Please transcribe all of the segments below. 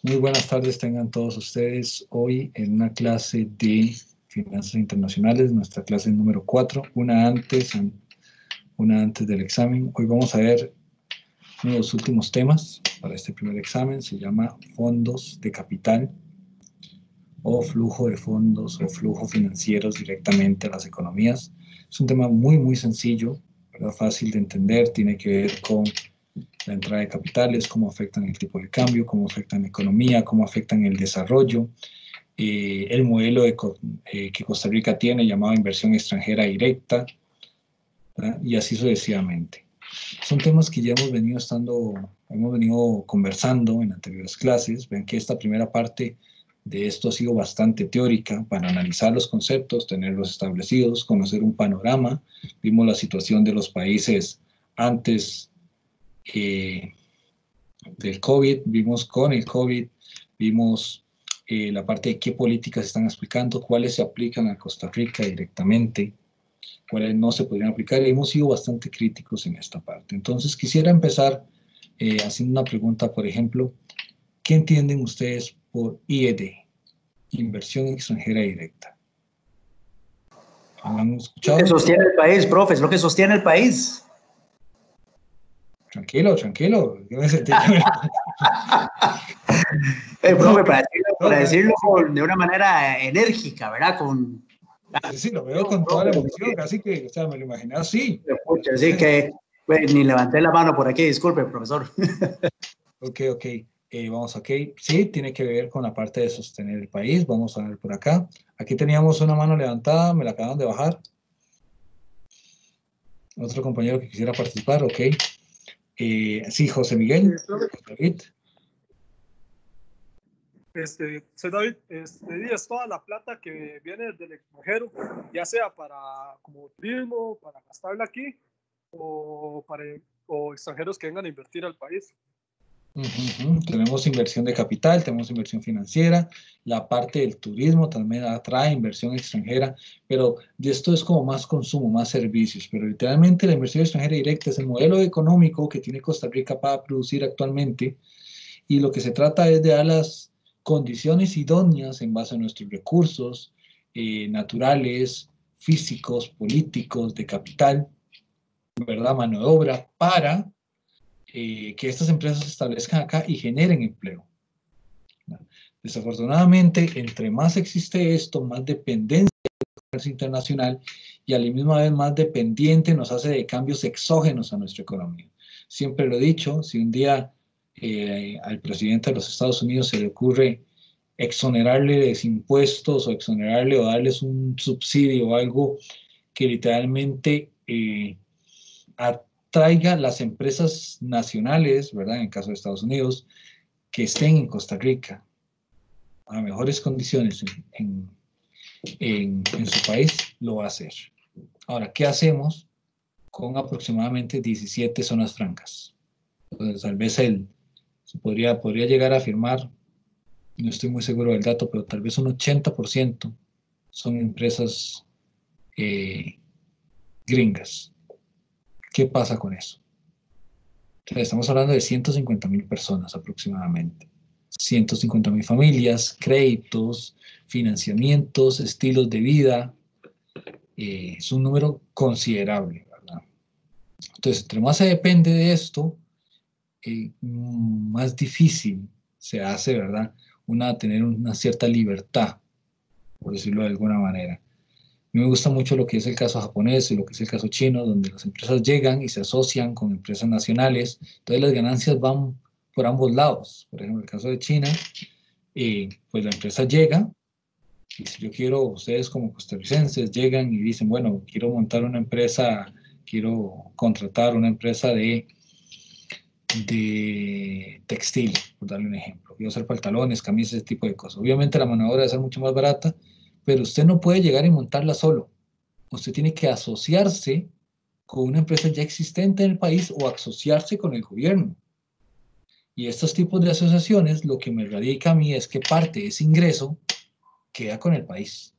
Muy buenas tardes tengan todos ustedes hoy en una clase de Finanzas Internacionales, nuestra clase número 4, una antes del examen. Hoy vamos a ver uno de los últimos temas para este primer examen, se llama fondos de capital o flujo de fondos o flujo financieros directamente a las economías. Es un tema muy sencillo, ¿verdad? Fácil de entender, tiene que ver con la entrada de capitales, cómo afectan el tipo de cambio, cómo afectan la economía, cómo afectan el desarrollo, el modelo que Costa Rica tiene llamado inversión extranjera directa, ¿verdad? Y así sucesivamente. Son temas que ya hemos venido conversando en anteriores clases. Ven que esta primera parte de esto ha sido bastante teórica para analizar los conceptos, tenerlos establecidos, conocer un panorama. Vimos la situación de los países antes del COVID, vimos con el COVID, vimos la parte de qué políticas están aplicando, cuáles se aplican a Costa Rica directamente, cuáles no se podrían aplicar, y hemos sido bastante críticos en esta parte. Entonces quisiera empezar haciendo una pregunta, por ejemplo, ¿qué entienden ustedes por IED, inversión extranjera directa? ¿Han escuchado? Lo que sostiene el país, profe, es lo que sostiene el país. Tranquilo. Yo me sentí Profe, para decirlo de una manera enérgica, ¿verdad? Sí, lo veo con toda la emoción, casi que, o sea, me lo imaginé así. Así que ni levanté la mano por aquí, disculpe, profesor. Ok. Ok. Sí, tiene que ver con la parte de sostener el país. Vamos a ver por acá. Aquí teníamos una mano levantada, me la acaban de bajar. Otro compañero que quisiera participar, ok. Sí, José Miguel. David. Soy David, es toda la plata que viene del extranjero, ya sea para como turismo, para gastarla aquí, o extranjeros que vengan a invertir al país. Tenemos inversión de capital, tenemos inversión financiera, la parte del turismo también atrae inversión extranjera, pero de esto es como más consumo, más servicios, pero literalmente la inversión extranjera directa es el modelo económico que tiene Costa Rica para producir actualmente, y lo que se trata es de dar las condiciones idóneas en base a nuestros recursos naturales, físicos, políticos, de capital, ¿verdad? Mano de obra, para que estas empresas se establezcan acá y generen empleo. Desafortunadamente, entre más existe esto, más dependencia del comercio internacional y a la misma vez más dependiente nos hace de cambios exógenos a nuestra economía. Siempre lo he dicho, si un día al presidente de los Estados Unidos se le ocurre exonerarles impuestos o exonerarle o darles un subsidio o algo que literalmente atraiga las empresas nacionales, ¿verdad? En el caso de Estados Unidos, que estén en Costa Rica a mejores condiciones en su país, lo va a hacer. Ahora, ¿qué hacemos con aproximadamente 17 zonas francas? Entonces, tal vez se podría llegar a afirmar, no estoy muy seguro del dato, pero tal vez un 80% son empresas gringas. ¿Qué pasa con eso? Entonces, estamos hablando de 150,000 personas aproximadamente. 150,000 familias, créditos, financiamientos, estilos de vida. Es un número considerable, ¿verdad? Entonces, entre más se depende de esto, más difícil se hace, ¿verdad? Tener una cierta libertad, por decirlo de alguna manera. A mí me gusta mucho lo que es el caso japonés y lo que es el caso chino, donde las empresas llegan y se asocian con empresas nacionales, entonces las ganancias van por ambos lados. Por ejemplo, en el caso de China, pues la empresa llega, y si yo quiero, ustedes como costarricenses llegan y dicen, bueno, quiero montar una empresa, quiero contratar una empresa de textil, por darle un ejemplo. Quiero hacer pantalones, camisas, ese tipo de cosas. Obviamente la mano de obra debe ser mucho más barata, pero usted no puede llegar y montarla solo. Usted tiene que asociarse con una empresa ya existente en el país o asociarse con el gobierno. Y estos tipos de asociaciones, lo que me radica a mí es que parte de ese ingreso queda con el país.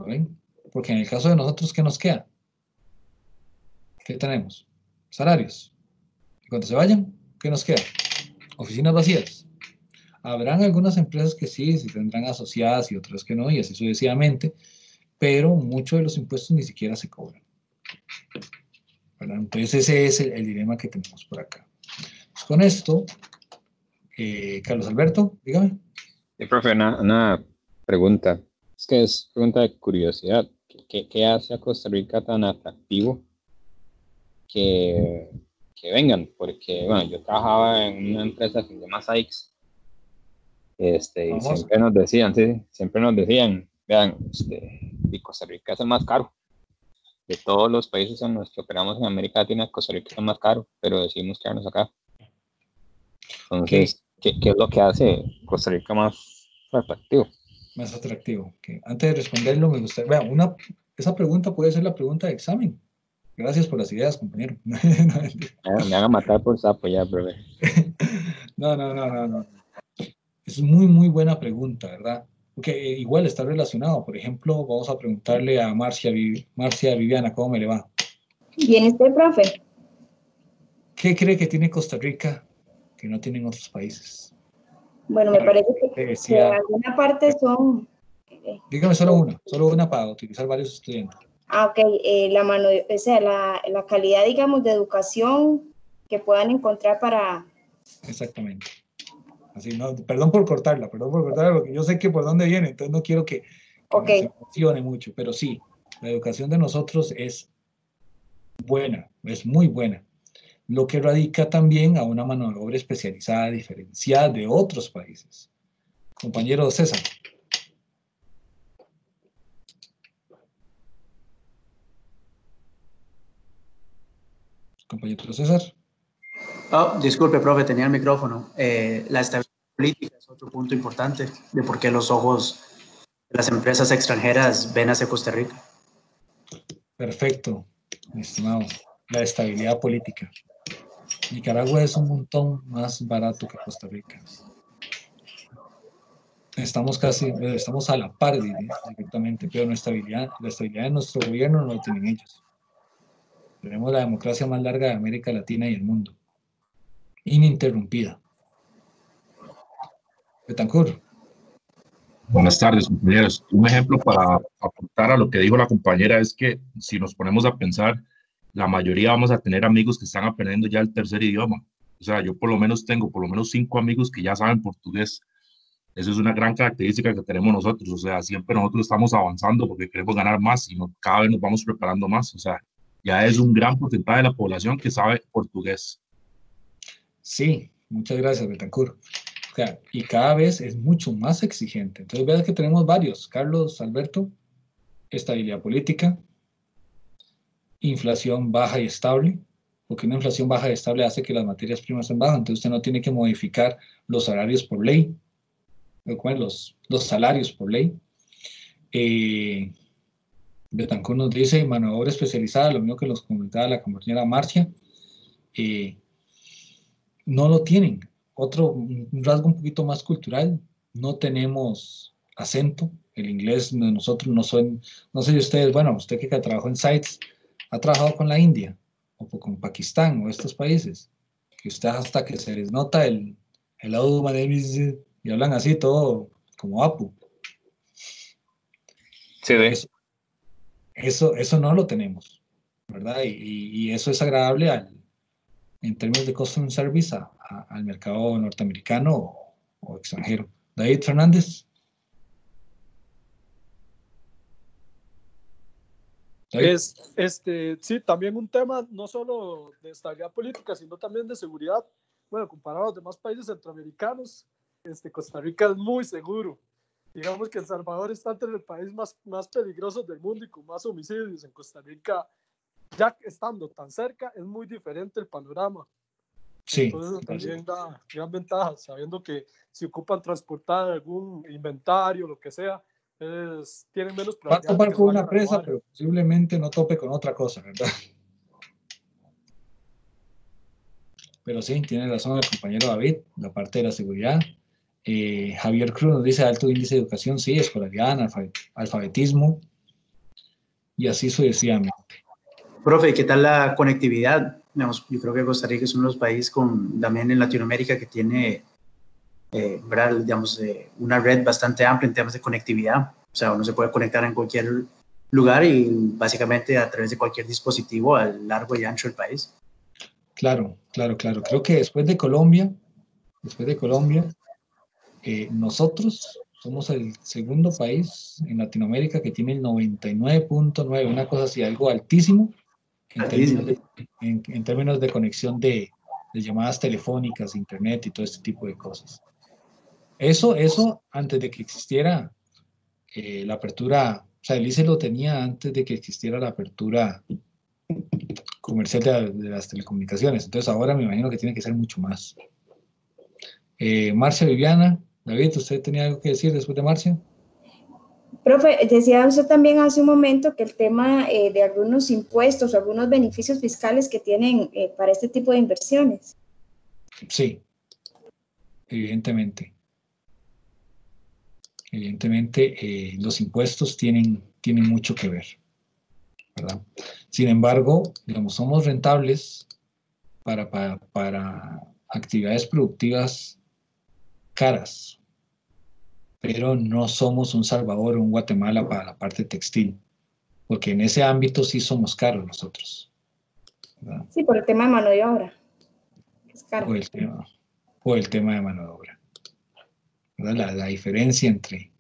¿Ven? Porque en el caso de nosotros, ¿qué nos queda? ¿Qué tenemos? Salarios. Y cuando se vayan, ¿qué nos queda? Oficinas vacías. Habrán algunas empresas que sí tendrán asociadas y otras que no, y así sucesivamente, pero muchos de los impuestos ni siquiera se cobran, ¿verdad? Entonces ese es el dilema que tenemos por acá. Pues con esto, Carlos Alberto, dígame. Sí, profe, una pregunta. Es que es pregunta de curiosidad. ¿Qué hace a Costa Rica tan atractivo que vengan? Porque, bueno, yo trabajaba en una empresa que se llama Sykes, y Vamos. siempre nos decían, sí, siempre nos decían, vean, y Costa Rica es el más caro. De todos los países en los que operamos en América Latina, Costa Rica es el más caro, pero decidimos quedarnos acá. Entonces, ¿qué es lo que hace Costa Rica más atractivo? Más atractivo. Antes de responderlo, me gustaría, vea, esa pregunta puede ser la pregunta de examen. Gracias por las ideas, compañero. Me van a matar por sapo ya, profe. No. Es muy buena pregunta, ¿verdad? Porque igual está relacionado. Por ejemplo, vamos a preguntarle a Marcia Viviana, ¿cómo me le va? Bien, profe. ¿Qué cree que tiene Costa Rica que no tienen otros países? Bueno, me parece que alguna parte son... Dígame solo una para utilizar varios estudiantes. Ok, la calidad, digamos, de educación que puedan encontrar para... Exactamente. Así, no, perdón por cortarla, porque yo sé que por dónde viene, entonces no quiero que se emocione mucho, pero sí, la educación de nosotros es buena, es muy buena, lo que radica también a una mano de obra especializada, diferenciada de otros países. Compañero César. Compañero César. Oh, disculpe, profe, tenía el micrófono. La estabilidad política es otro punto importante de por qué los ojos de las empresas extranjeras ven hacia Costa Rica. Perfecto, mi estimado. La estabilidad política. Nicaragua es un montón más barato que Costa Rica. Estamos a la par directamente, pero la estabilidad de nuestro gobierno no lo tienen ellos. Tenemos la democracia más larga de América Latina y el mundo. Ininterrumpida. Betancourt. Buenas tardes, compañeros. Un ejemplo para aportar a lo que dijo la compañera es que si nos ponemos a pensar, la mayoría vamos a tener amigos que están aprendiendo ya el tercer idioma. O sea, yo por lo menos tengo 5 amigos que ya saben portugués. Eso es una gran característica que tenemos nosotros. O sea, siempre nosotros estamos avanzando porque queremos ganar más y cada vez nos vamos preparando más. O sea, ya es un gran porcentaje de la población que sabe portugués. Sí, muchas gracias, Betancourt. O sea, y cada vez es mucho más exigente. Entonces, vean que tenemos varios. Carlos Alberto, estabilidad política, inflación baja y estable, porque una inflación baja y estable hace que las materias primas estén bajas, entonces usted no tiene que modificar los salarios por ley, los salarios por ley. Betancourt nos dice mano de obra especializada, lo mismo que nos comentaba la compañera Marcia, no lo tienen. Un rasgo un poquito más cultural, no tenemos acento, el inglés de nosotros no sé si ustedes, bueno, usted que trabajó en sites, ha trabajado con la India, o con Pakistán, o estos países, que usted hasta que se les nota el hello, my name is, y hablan así todo como Apu. Sí, eso no lo tenemos, ¿verdad? Y eso es agradable en términos de customer service al mercado norteamericano o extranjero. David Fernández. Sí, también un tema no solo de estabilidad política, sino también de seguridad. Bueno, comparado a los demás países centroamericanos, Costa Rica es muy seguro. Digamos que El Salvador está entre el país más peligroso del mundo y con más homicidios. En Costa Rica, ya estando tan cerca, es muy diferente el panorama. Sí. Entonces también da gran ventaja, sabiendo que si ocupan transportar algún inventario, lo que sea, tienen menos probabilidad. Va a topar con una presa, pero posiblemente no tope con otra cosa, ¿verdad? Pero sí, tiene razón el compañero David, la parte de la seguridad. Javier Cruz nos dice alto índice de educación, sí, escolaridad, alfabetismo, y así sucesivamente. Profe, ¿qué tal la conectividad? Digamos, yo creo que Costa Rica es uno de los países también en Latinoamérica que tiene ¿verdad? Digamos, una red bastante amplia en temas de conectividad. O sea, uno se puede conectar en cualquier lugar y básicamente a través de cualquier dispositivo a lo largo y ancho del país. Claro, claro, claro. Creo que después de Colombia, nosotros somos el segundo país en Latinoamérica que tiene el 99.9, una cosa así, algo altísimo en términos de conexión de llamadas telefónicas, internet y todo este tipo de cosas. Eso antes de que existiera la apertura, o sea, el ICE lo tenía antes de que existiera la apertura comercial de las telecomunicaciones. Entonces ahora me imagino que tiene que ser mucho más. Marcia, Viviana, David, ¿usted tenía algo que decir después de Marcia? Profe, decía usted también hace un momento que el tema de algunos impuestos o algunos beneficios fiscales que tienen para este tipo de inversiones. Sí, evidentemente. Evidentemente, los impuestos tienen mucho que ver, ¿verdad? Sin embargo, digamos, somos rentables para actividades productivas caras, pero no somos un Salvador o un Guatemala para la parte textil, porque en ese ámbito sí somos caros nosotros, ¿verdad? Sí, por el tema de mano de obra. Es caro. O el tema de mano de obra, ¿verdad? La diferencia entre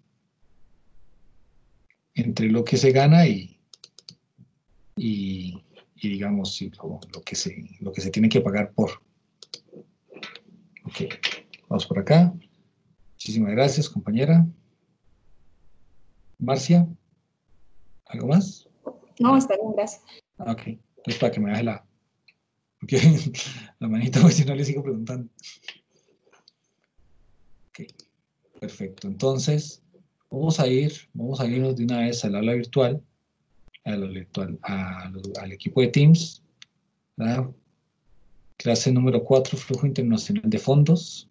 lo que se gana y digamos, sí, lo que se tiene que pagar por. Ok, vamos por acá. Muchísimas gracias, compañera. Marcia, ¿algo más? No, está bien, gracias. Ok, entonces para que me baje la manita, porque si no le sigo preguntando. Ok, perfecto. Entonces, vamos a irnos de una vez al aula virtual, al equipo de Teams, ¿verdad? Clase número 4, flujo internacional de fondos.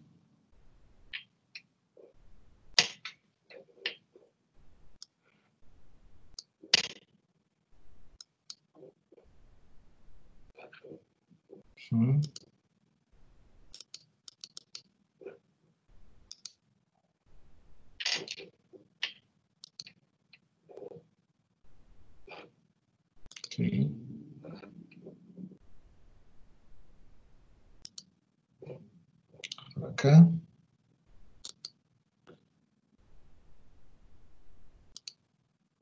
Okay. Por acá.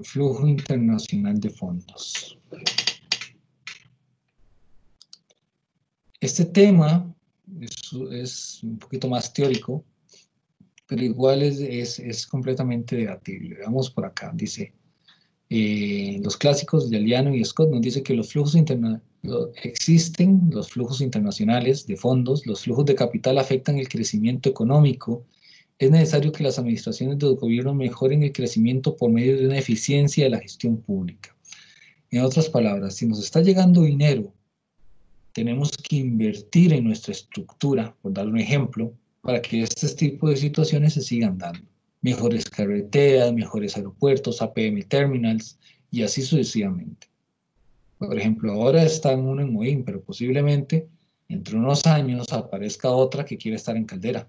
Flujo internacional de fondos. Este tema es un poquito más teórico, pero igual es completamente debatible. Veamos por acá, dice, los clásicos de Aliano y Scott nos dice que existen los flujos internacionales de fondos, los flujos de capital afectan el crecimiento económico. Es necesario que las administraciones del gobierno mejoren el crecimiento por medio de una eficiencia de la gestión pública. En otras palabras, si nos está llegando dinero, tenemos que invertir en nuestra estructura, por dar un ejemplo, para que este tipo de situaciones se sigan dando. Mejores carreteras, mejores aeropuertos, APM terminals y así sucesivamente. Por ejemplo, ahora está uno en Moín, pero posiblemente entre unos años aparezca otra que quiera estar en Caldera.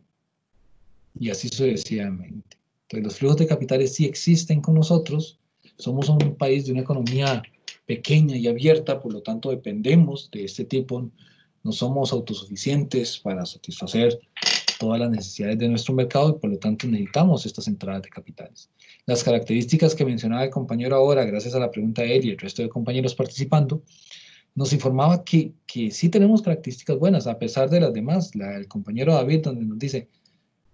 Y así sucesivamente. Entonces, los flujos de capitales sí existen con nosotros. Somos un país de una economía pequeña y abierta, por lo tanto dependemos de este tipo. No somos autosuficientes para satisfacer todas las necesidades de nuestro mercado y por lo tanto necesitamos estas entradas de capitales. Las características que mencionaba el compañero ahora, gracias a la pregunta de él y el resto de compañeros participando, nos informaba que sí tenemos características buenas, a pesar de las demás. El compañero David, donde nos dice,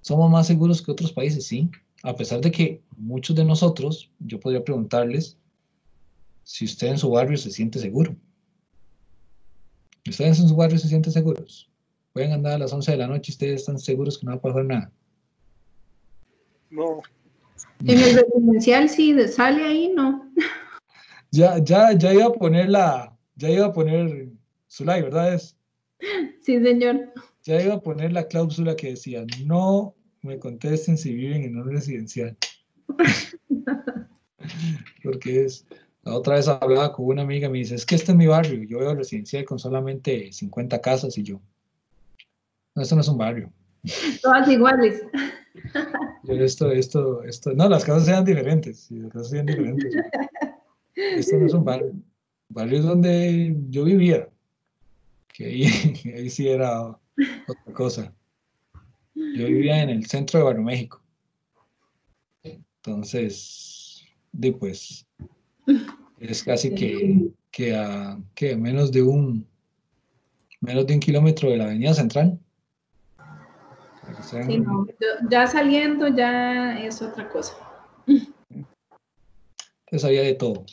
somos más seguros que otros países, sí, a pesar de que muchos de nosotros, yo podría preguntarles si usted en su barrio se siente seguro. ¿Ustedes en su barrio se sienten seguros? Pueden andar a las 11 de la noche y ustedes están seguros que no va a pasar nada. No. En el residencial, sí, sale ahí, no. Ya iba a poner Zulay, ¿verdad? Sí, señor. Ya iba a poner la cláusula que decía, no me contesten si viven en un residencial. Porque la otra vez hablaba con una amiga y me dice, es que este es mi barrio, yo veo residencial con solamente 50 casas y yo, no, esto no es un barrio, Todas iguales. No, las casas sean diferentes. Sí, las casas sean diferentes. Esto no es un barrio. Barrio es donde yo vivía. Que ahí sí era otra cosa. Yo vivía en el centro de Barrio México. Entonces, pues, es casi que a menos de un kilómetro de la Avenida Central. Sí, no, ya saliendo ya es otra cosa. Entonces había de todo,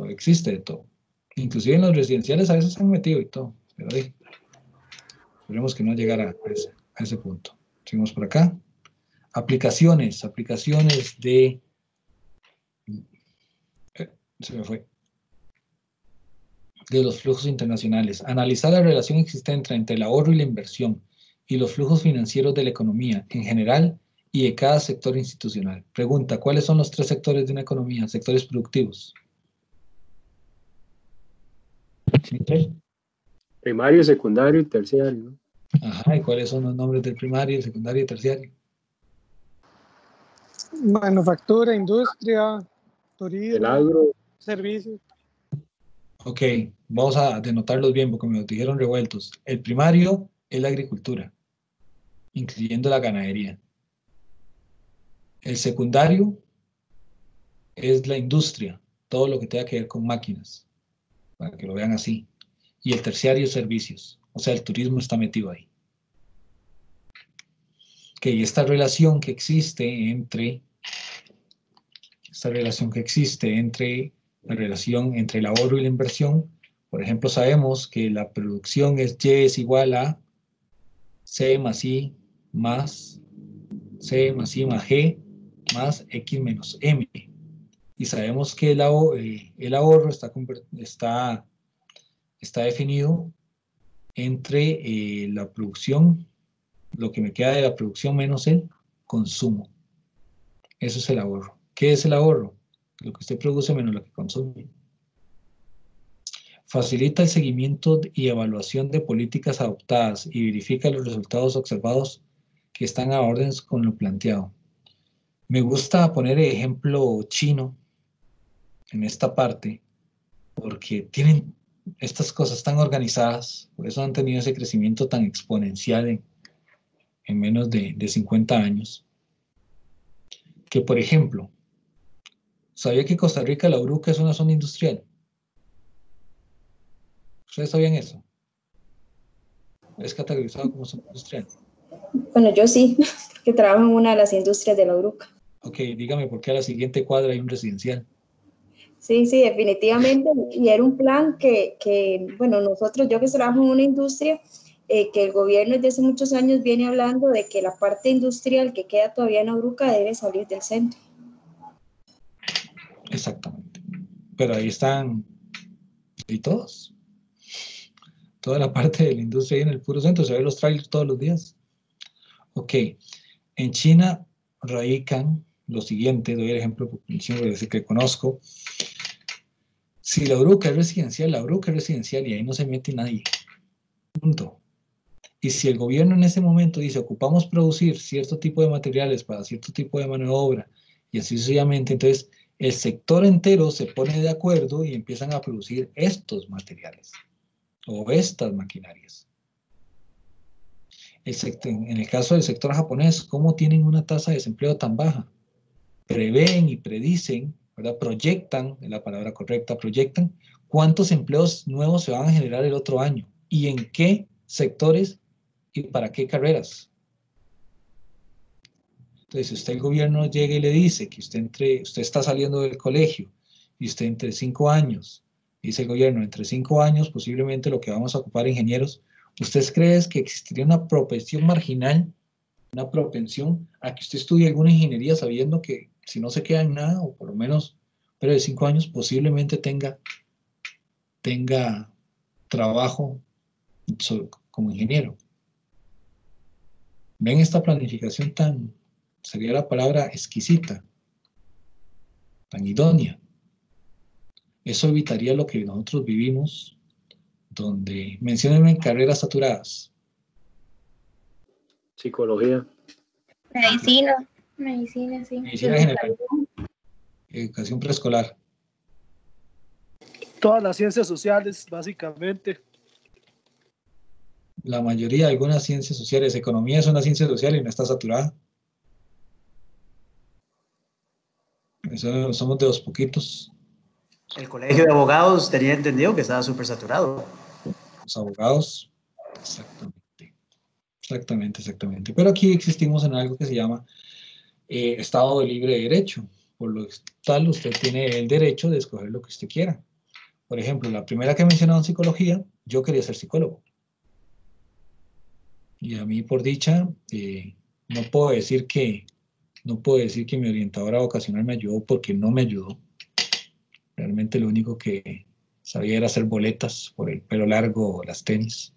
existe de todo. Inclusive en los residenciales a veces se han metido y todo, pero ahí, esperemos que no llegara a ese punto. Seguimos por acá. Aplicaciones de... se me fue. De los flujos internacionales. Analizar la relación existente entre el ahorro y la inversión y los flujos financieros de la economía en general y de cada sector institucional. Pregunta, ¿cuáles son los 3 sectores de una economía? Sectores productivos. ¿Sí? Primario, secundario y terciario. Ajá, ¿y cuáles son los nombres del primario, el secundario y terciario? Manufactura, industria, turismo, El agro. servicios. Ok, vamos a denotarlos bien porque me los dijeron revueltos. El primario es la agricultura, incluyendo la ganadería. El secundario es la industria, todo lo que tenga que ver con máquinas, para que lo vean así. Y el terciario es servicios, o sea, el turismo está metido ahí. Ok, esta relación que existe entre la relación entre el ahorro y la inversión, por ejemplo, sabemos que la producción es Y es igual a C más I más C más I más G más X menos M. Y sabemos que el ahorro está definido entre la producción, lo que me queda de la producción menos el consumo. Eso es el ahorro. ¿Qué es el ahorro? Lo que usted produce menos lo que consume. Facilita el seguimiento y evaluación de políticas adoptadas y verifica los resultados observados que están a orden con lo planteado. Me gusta poner el ejemplo chino en esta parte porque tienen estas cosas tan organizadas, por eso han tenido ese crecimiento tan exponencial en menos de 50 años. Que, por ejemplo, ¿sabía que Costa Rica, la Uruca, es una zona industrial? ¿Ustedes sabían eso? Es categorizado como zona industrial. Bueno, yo sí, que trabajo en una de las industrias de la Uruca. Ok, dígame por qué a la siguiente cuadra hay un residencial. Sí, definitivamente. Y era un plan bueno, yo que trabajo en una industria, que el gobierno desde hace muchos años viene hablando de que la parte industrial que queda todavía en Uruca debe salir del centro. Exactamente. Pero ahí están, y todos. Toda la parte de la industria ahí en el puro centro, se ven los trailers todos los días. Ok, en China radican lo siguiente, doy el ejemplo que conozco. Si la Uruca es residencial, la Uruca es residencial y ahí no se mete nadie. Punto. Y si el gobierno en ese momento dice, ocupamos producir cierto tipo de materiales para cierto tipo de mano de obra y así sucesivamente, entonces el sector entero se pone de acuerdo y empiezan a producir estos materiales o estas maquinarias. En el caso del sector japonés, ¿cómo tienen una tasa de desempleo tan baja? Prevén y predicen, ¿verdad? Proyectan, es la palabra correcta, proyectan cuántos empleos nuevos se van a generar el otro año y en qué sectores y para qué carreras. Entonces, si usted el gobierno llega y le dice que usted está saliendo del colegio y usted entre 5 años, dice el gobierno, entre 5 años posiblemente lo que vamos a ocupar ingenieros, ¿usted cree que existiría una propensión marginal, una propensión a que usted estudie alguna ingeniería sabiendo que si no se queda en nada, o por lo menos, pero de 5 años posiblemente tenga trabajo como ingeniero? ¿Ven esta planificación sería la palabra exquisita, tan idónea? Eso evitaría lo que nosotros vivimos, donde menciónenme carreras saturadas. Psicología. Medicina, sí. Medicina general. Educación preescolar. Todas las ciencias sociales, básicamente. La mayoría de algunas ciencias sociales. Economía es una ciencia social y no está saturada. Eso, somos de los poquitos. El colegio de abogados tenía entendido que estaba súper saturado. Los abogados, exactamente. Pero aquí existimos en algo que se llama Estado de libre derecho. Por lo tal, usted tiene el derecho de escoger lo que usted quiera. Por ejemplo, la primera que mencionaron psicología, yo quería ser psicólogo. Y a mí, por dicha, no puedo decir que mi orientadora vocacional me ayudó, porque no me ayudó. Realmente lo único que sabía era hacer boletas por el pelo largo o las tenis.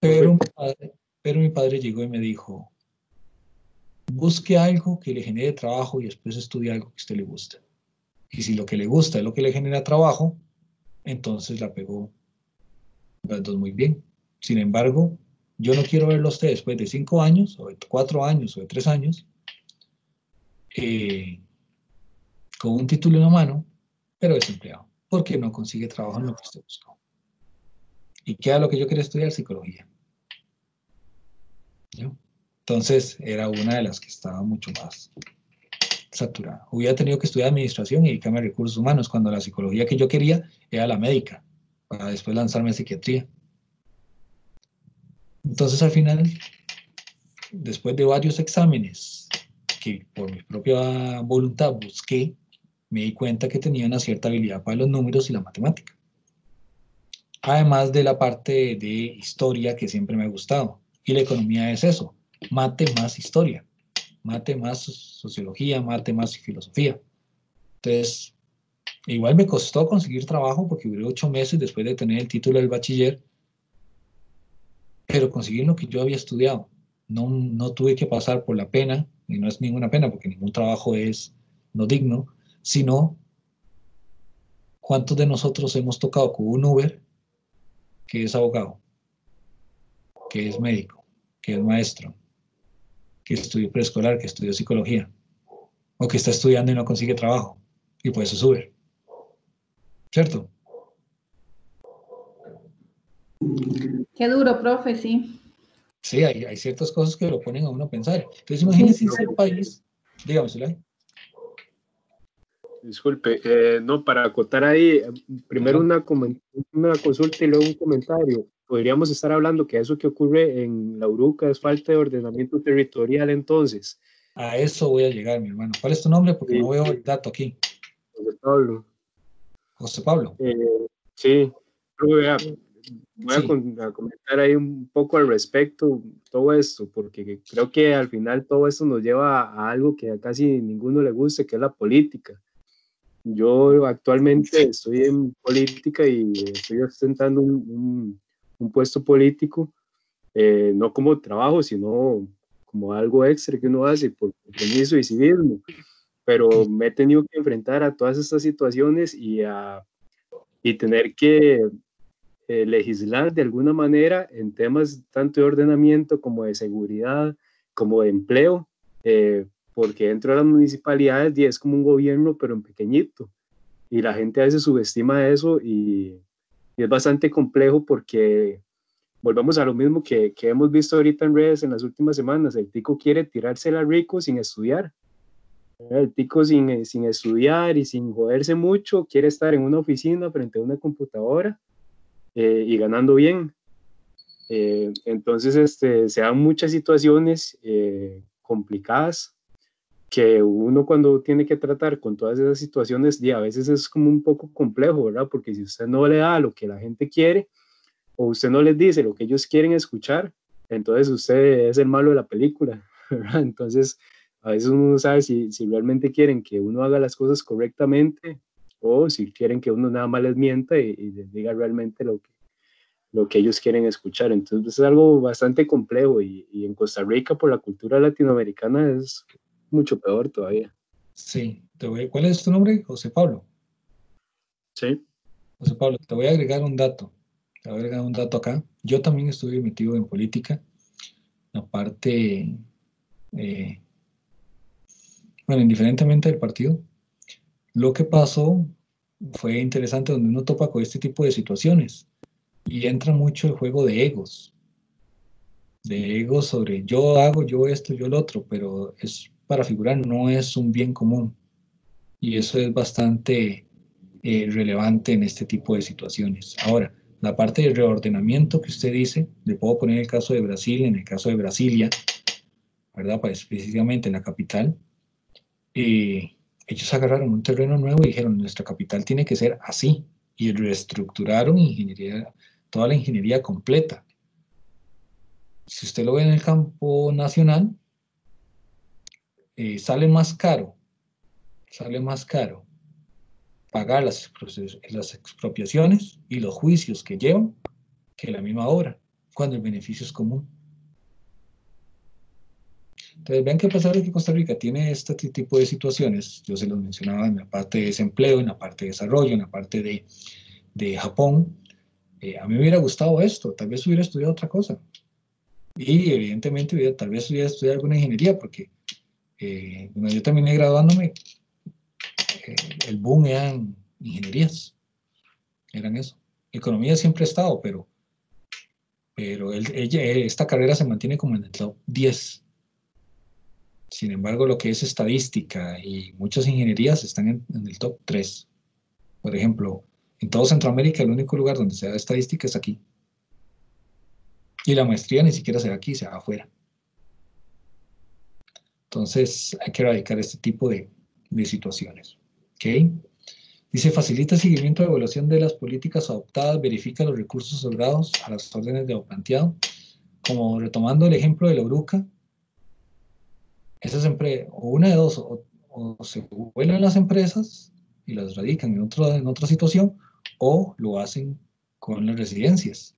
Pero mi padre llegó y me dijo: busque algo que le genere trabajo y después estudie algo que a usted le gusta. Y si lo que le gusta es lo que le genera trabajo, entonces la pegó las dos muy bien. Sin embargo, yo no quiero verlo a usted después de 5 años, o de 4 años, o de 3 años, con un título en la mano, pero desempleado, porque no consigue trabajo en lo que usted buscó. ¿Y qué era lo que yo quería estudiar? Psicología. ¿No? Entonces, era una de las que estaba mucho más saturada. Hubiera tenido que estudiar administración y dedicarme a recursos humanos, cuando la psicología que yo quería era la médica, para después lanzarme a psiquiatría. Entonces, al final, después de varios exámenes que por mi propia voluntad busqué, me di cuenta que tenía una cierta habilidad para los números y la matemática. Además de la parte de historia que siempre me ha gustado. Y la economía es eso: mate más historia, mate más sociología, mate más filosofía. Entonces, igual me costó conseguir trabajo, porque duré 8 meses después de tener el título del bachiller, pero conseguí lo que yo había estudiado. No tuve que pasar por la pena, y no es ninguna pena porque ningún trabajo es no digno, sino ¿cuántos de nosotros hemos tocado con un Uber que es abogado, que es médico, que es maestro, que estudió preescolar, que estudió psicología, o que está estudiando y no consigue trabajo, y por eso es Uber? ¿Cierto? Qué duro, profe, sí. Sí, hay ciertas cosas que lo ponen a uno a pensar. Entonces, imagínense si el país, dígame, Zulay. Disculpe, no, para acotar ahí, primero una consulta y luego un comentario. Podríamos estar hablando que eso que ocurre en la URUCA es falta de ordenamiento territorial, entonces. A eso voy a llegar, mi hermano. ¿Cuál es tu nombre? Porque no veo el dato aquí. José Pablo. José Pablo. Sí, voy a comentar ahí un poco al respecto todo esto, porque creo que al final todo esto nos lleva a algo que a casi ninguno le gusta, que es la política. Yo actualmente estoy en política y estoy ostentando un puesto político, no como trabajo, sino como algo extra que uno hace por compromiso y civismo. Pero me he tenido que enfrentar a todas estas situaciones y tener que legislar de alguna manera en temas tanto de ordenamiento como de seguridad, como de empleo, porque dentro de las municipalidades es como un gobierno, pero en pequeñito. Y la gente a veces subestima eso y es bastante complejo, porque volvemos a lo mismo que hemos visto ahorita en redes en las últimas semanas. El tico quiere tirársela rico sin estudiar. El tico sin estudiar y sin joderse mucho quiere estar en una oficina frente a una computadora y ganando bien. Entonces se dan muchas situaciones complicadas que uno, cuando tiene que tratar con todas esas situaciones, a veces es como un poco complejo, ¿verdad? Porque si usted no le da lo que la gente quiere, o usted no les dice lo que ellos quieren escuchar, entonces usted es el malo de la película, ¿verdad? Entonces, a veces uno no sabe si realmente quieren que uno haga las cosas correctamente, o si quieren que uno nada más les mienta y les diga realmente lo que ellos quieren escuchar. Entonces es algo bastante complejo, y en Costa Rica, por la cultura latinoamericana, es mucho peor todavía. Sí, ¿cuál es tu nombre? José Pablo. Sí. José Pablo, te voy a agregar un dato. Te voy a agregar un dato acá. Yo también estuve metido en política, la parte, bueno, indiferentemente del partido. Lo que pasó fue interesante donde uno topa con este tipo de situaciones y entra mucho el juego de egos sobre yo hago, yo esto, yo lo otro, pero es para figurar, no es un bien común. Y eso es bastante relevante en este tipo de situaciones. Ahora, la parte de reordenamiento que usted dice, le puedo poner el caso de Brasil, en el caso de Brasilia, ¿verdad? Pues específicamente en la capital, ellos agarraron un terreno nuevo y dijeron, nuestra capital tiene que ser así, y reestructuraron ingeniería, toda la ingeniería completa. Si usted lo ve en el campo nacional, sale más caro pagar las expropiaciones y los juicios que llevan que la misma obra, cuando el beneficio es común. Entonces, vean que a pesar de que Costa Rica tiene este tipo de situaciones, yo se los mencionaba en la parte de desempleo, en la parte de desarrollo, en la parte de Japón, a mí me hubiera gustado esto, tal vez hubiera estudiado otra cosa. Y evidentemente tal vez hubiera estudiado alguna ingeniería, porque bueno, yo terminé graduándome, el boom eran ingenierías, eran eso. Economía siempre ha estado, pero esta carrera se mantiene como en el top 10. Sin embargo, lo que es estadística y muchas ingenierías están en el top 3. Por ejemplo, en todo Centroamérica el único lugar donde se da estadística es aquí. Y la maestría ni siquiera se da aquí, se da afuera. Entonces hay que erradicar este tipo de situaciones. ¿Okay? Dice, facilita seguimiento de evaluación de las políticas adoptadas, verifica los recursos otorgados a las órdenes de lo planteado. Como retomando el ejemplo de la Uruca, esas empresas, o una de dos, o se vuelan las empresas y las radican en otra situación, o lo hacen con las residencias.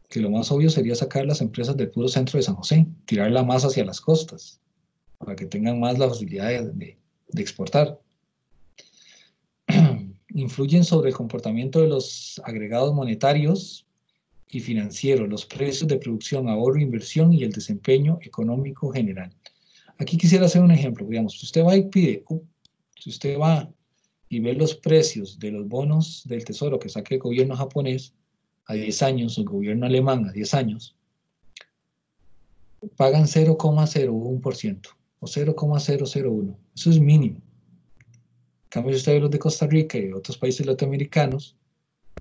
Que lo más obvio sería sacar las empresas del puro centro de San José, tirarla más hacia las costas, para que tengan más la facilidad de exportar. Influyen sobre el comportamiento de los agregados monetarios y financieros, los precios de producción, ahorro, inversión y el desempeño económico general. Aquí quisiera hacer un ejemplo, digamos, si usted va y pide, si usted va y ve los precios de los bonos del tesoro que saque el gobierno japonés a 10 años, o el gobierno alemán a 10 años, pagan 0,01% o 0,001. Eso es mínimo. En cambio, si usted ve los de Costa Rica y otros países latinoamericanos,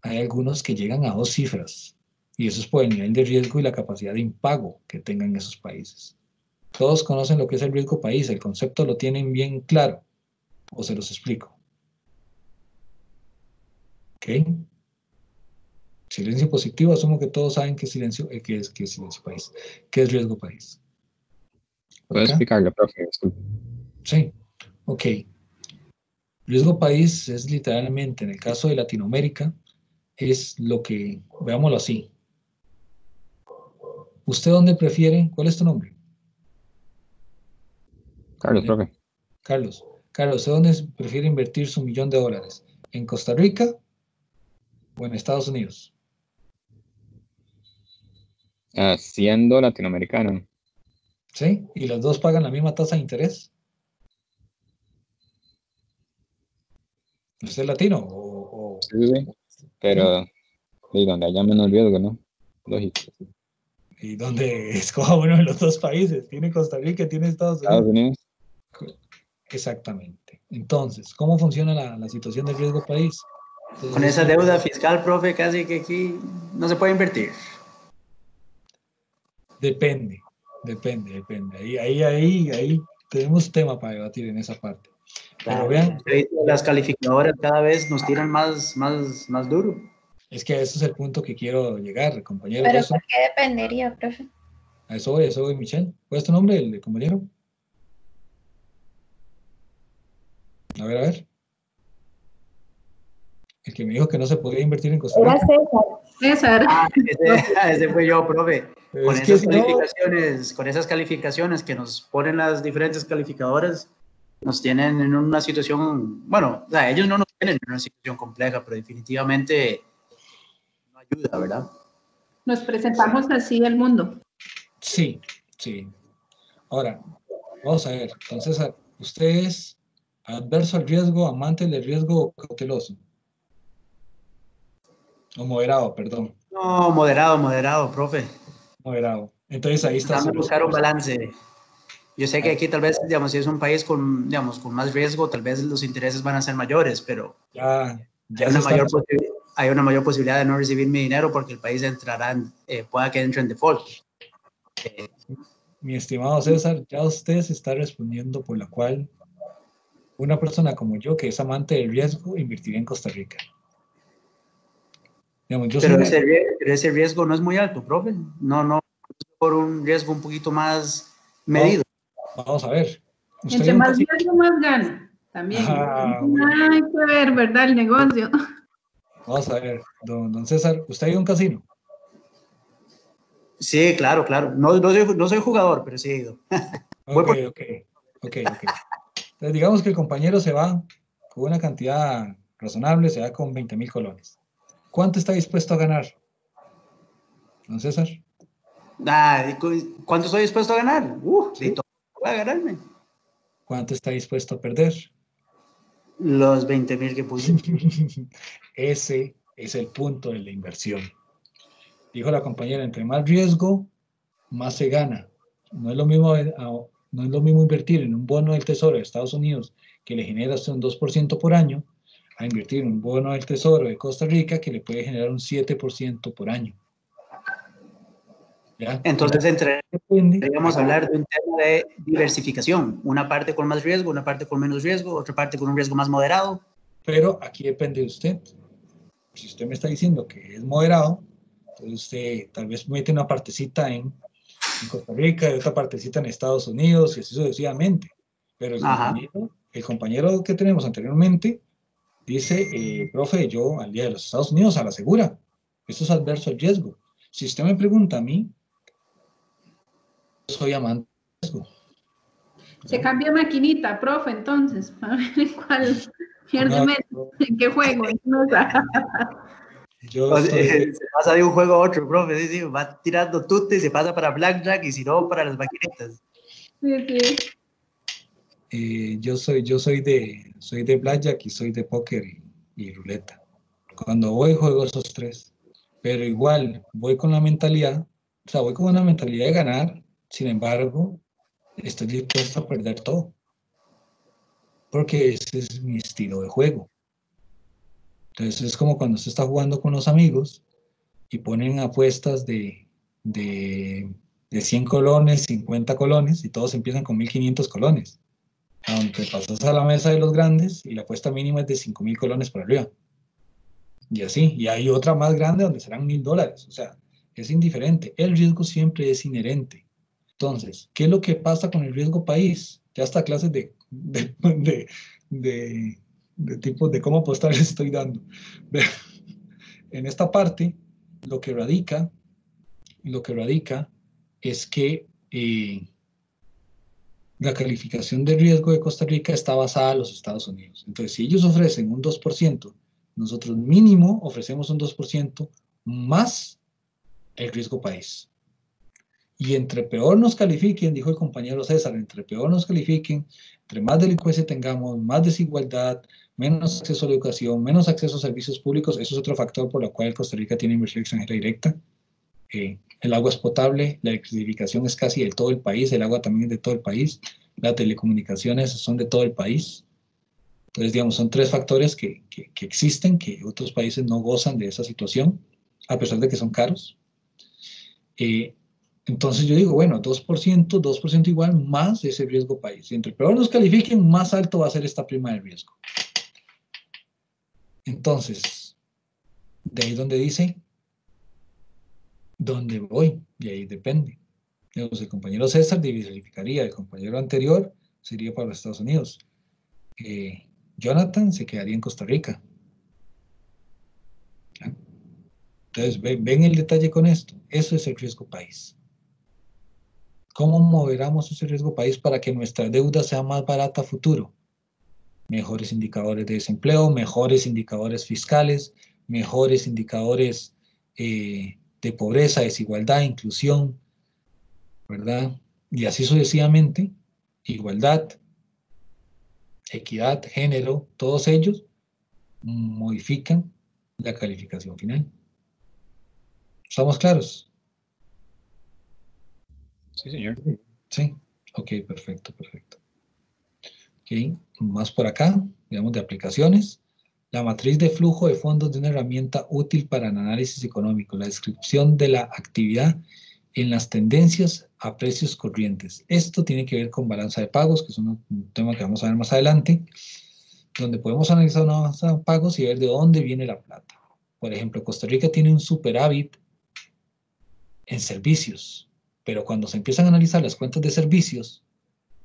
hay algunos que llegan a 2 cifras. Y eso es por el nivel de riesgo y la capacidad de impago que tengan esos países. Todos conocen lo que es el riesgo país, el concepto lo tienen bien claro, o se los explico. ¿Ok? Silencio positivo, asumo que todos saben qué silencio, qué es silencio país, qué es riesgo país. ¿Puedo explicarlo, profe? Sí, ok. Riesgo país es literalmente, en el caso de Latinoamérica, es lo que, veámoslo así. ¿Usted dónde prefiere? ¿Cuál es tu nombre? Carlos, profe. Carlos, ¿usted dónde prefiere invertir su $1.000.000? ¿En Costa Rica o en Estados Unidos? Siendo latinoamericano. ¿Sí? ¿Y los dos pagan la misma tasa de interés? ¿Usted es latino o...? Sí. Pero y donde haya menos riesgo, ¿no? Lógico. Y donde escoja uno de los dos países. Tiene Costa Rica y tiene Estados Unidos. Exactamente. Entonces, ¿cómo funciona la situación del riesgo país? Entonces, con esa deuda fiscal, profe, casi que aquí no se puede invertir. Depende. Ahí tenemos tema para debatir en esa parte. Pero vean, las calificadoras cada vez nos tiran más duro. Es que ese es el punto que quiero llegar, compañero. ¿Pero por qué dependería, profe? A eso voy, Michelle. ¿Cuál es tu nombre, el compañero? A ver. El que me dijo que no se podía invertir en Costa Rica. César. Ese fue yo, profe. Con esas calificaciones que nos ponen las diferentes calificadoras, nos tienen en una situación, bueno, o sea, ellos no nos tienen en una situación compleja, pero definitivamente ayuda, ¿verdad? Nos presentamos así al mundo. Sí, sí. Ahora, vamos a ver. Entonces, ¿usted es adverso al riesgo, amante del riesgo o cauteloso? O moderado, perdón. No, moderado, profe. Moderado. Entonces ahí está su Tratando de buscar un respuesta. balance. Yo sé que aquí tal vez, digamos, si es un país con, digamos, con más riesgo, tal vez los intereses van a ser mayores, pero Ya hay se una, está. hay una mayor posibilidad de no recibir mi dinero porque el país entrará, pueda que entre en default. Mi estimado César, ya usted se está respondiendo por la cual una persona como yo, que es amante del riesgo, invertiría en Costa Rica. Digamos, yo Pero soy ese riesgo no es muy alto, profe. No, por un riesgo un poquito más medido. Vamos a ver. Entre más riesgo, más gana. También. Hay que ver, ¿verdad? El negocio. Vamos a ver, don César, ¿usted ha ido a un casino? Sí, claro. No soy jugador, pero sí he ido. Ok. Entonces, digamos que el compañero se va con una cantidad razonable, se va con 20,000 colones. ¿Cuánto está dispuesto a ganar, don César? ¿Cuánto estoy dispuesto a ganar? ¿Sí? Todo voy a ganarme. ¿Cuánto está dispuesto a perder? Los 20,000 que puse. Ese es el punto de la inversión. Dijo la compañera, entre más riesgo, más se gana. No es lo mismo invertir en un bono del Tesoro de Estados Unidos que le genera hasta un 2% por año, a invertir en un bono del Tesoro de Costa Rica que le puede generar un 7% por año. ¿Ya? Entonces, podríamos hablar de un tema de diversificación. Una parte con más riesgo, una parte con menos riesgo, otra parte con un riesgo más moderado. Pero aquí depende de usted. Si usted me está diciendo que es moderado, entonces usted tal vez mete una partecita en Costa Rica y otra partecita en Estados Unidos y así sucesivamente. Pero el compañero que tenemos anteriormente dice, profe, yo al día de los Estados Unidos a la segura. Esto es adverso al riesgo. Si usted me pregunta a mí, yo soy amante del riesgo. Se cambia maquinita, profe, entonces, a ver en cuál pierde menos, en qué juego. Se pasa de un juego a otro, profe, sí, va tirando tute y se pasa para blackjack y si no, para las maquinitas. Sí. Yo soy de blackjack y soy de póker y ruleta. Cuando voy juego esos tres, pero igual voy con la mentalidad, o sea, voy con una mentalidad de ganar, sin embargo, estoy dispuesto a perder todo, porque ese es mi estilo de juego. Entonces es como cuando usted está jugando con los amigos y ponen apuestas de 100 colones, 50 colones, y todos empiezan con 1.500 colones. Aunque pasas a la mesa de los grandes y la apuesta mínima es de 5.000 colones para arriba. Y así, y hay otra más grande donde serán $1.000. O sea, es indiferente. El riesgo siempre es inherente. Entonces, ¿qué es lo que pasa con el riesgo país? Ya hasta clases de tipos de cómo apostar les estoy dando. En esta parte, lo que radica es que la calificación de riesgo de Costa Rica está basada en los Estados Unidos. Entonces, si ellos ofrecen un 2%, nosotros mínimo ofrecemos un 2% más el riesgo país. Y entre peor nos califiquen, dijo el compañero César, entre peor nos califiquen, entre más delincuencia tengamos, más desigualdad, menos acceso a la educación, menos acceso a servicios públicos, eso es otro factor por el cual Costa Rica tiene inversión extranjera directa. El agua es potable, la electrificación es casi de todo el país, el agua también es de todo el país, las telecomunicaciones son de todo el país. Entonces, digamos, son tres factores que existen, que otros países no gozan de esa situación, a pesar de que son caros. Entonces yo digo, bueno, 2% igual más ese riesgo país. Y entre peor nos califiquen, más alto va a ser esta prima de riesgo. Entonces, de ahí donde dice, ¿dónde voy? Y ahí depende. Digamos, el compañero César diversificaría, el compañero anterior sería para los Estados Unidos. Jonathan se quedaría en Costa Rica. ¿Ya? Entonces, ven el detalle con esto. Eso es el riesgo país. ¿Cómo moderamos ese riesgo país para que nuestra deuda sea más barata a futuro? Mejores indicadores de desempleo, mejores indicadores fiscales, mejores indicadores de pobreza, desigualdad, inclusión, ¿verdad? Y así sucesivamente, igualdad, equidad, género, todos ellos modifican la calificación final. ¿Estamos claros? Sí, señor. Sí. Ok, perfecto, perfecto. Ok, más por acá, digamos de aplicaciones. La matriz de flujo de fondos es una herramienta útil para el análisis económico. La descripción de la actividad en las tendencias a precios corrientes. Esto tiene que ver con balanza de pagos, que es un tema que vamos a ver más adelante, donde podemos analizar una balanza de pagos y ver de dónde viene la plata. Por ejemplo, Costa Rica tiene un superávit en servicios, pero cuando se empiezan a analizar las cuentas de servicios,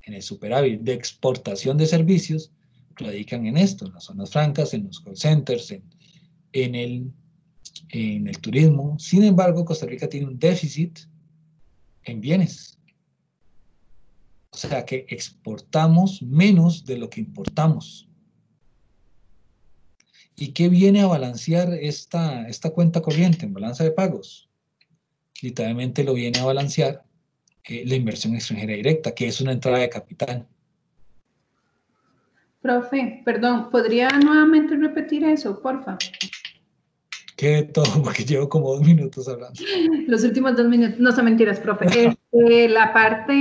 en el superávit de exportación de servicios, radican en esto, en las zonas francas, en los call centers, en el turismo. Sin embargo, Costa Rica tiene un déficit en bienes. O sea que exportamos menos de lo que importamos. ¿Y qué viene a balancear esta cuenta corriente en balanza de pagos? Literalmente lo viene a balancear la inversión extranjera directa, que es una entrada de capital. Profe, perdón, ¿podría nuevamente repetir eso, porfa? Que todo, porque llevo como 2 minutos hablando. Los últimos 2 minutos, no son mentiras, profe. La parte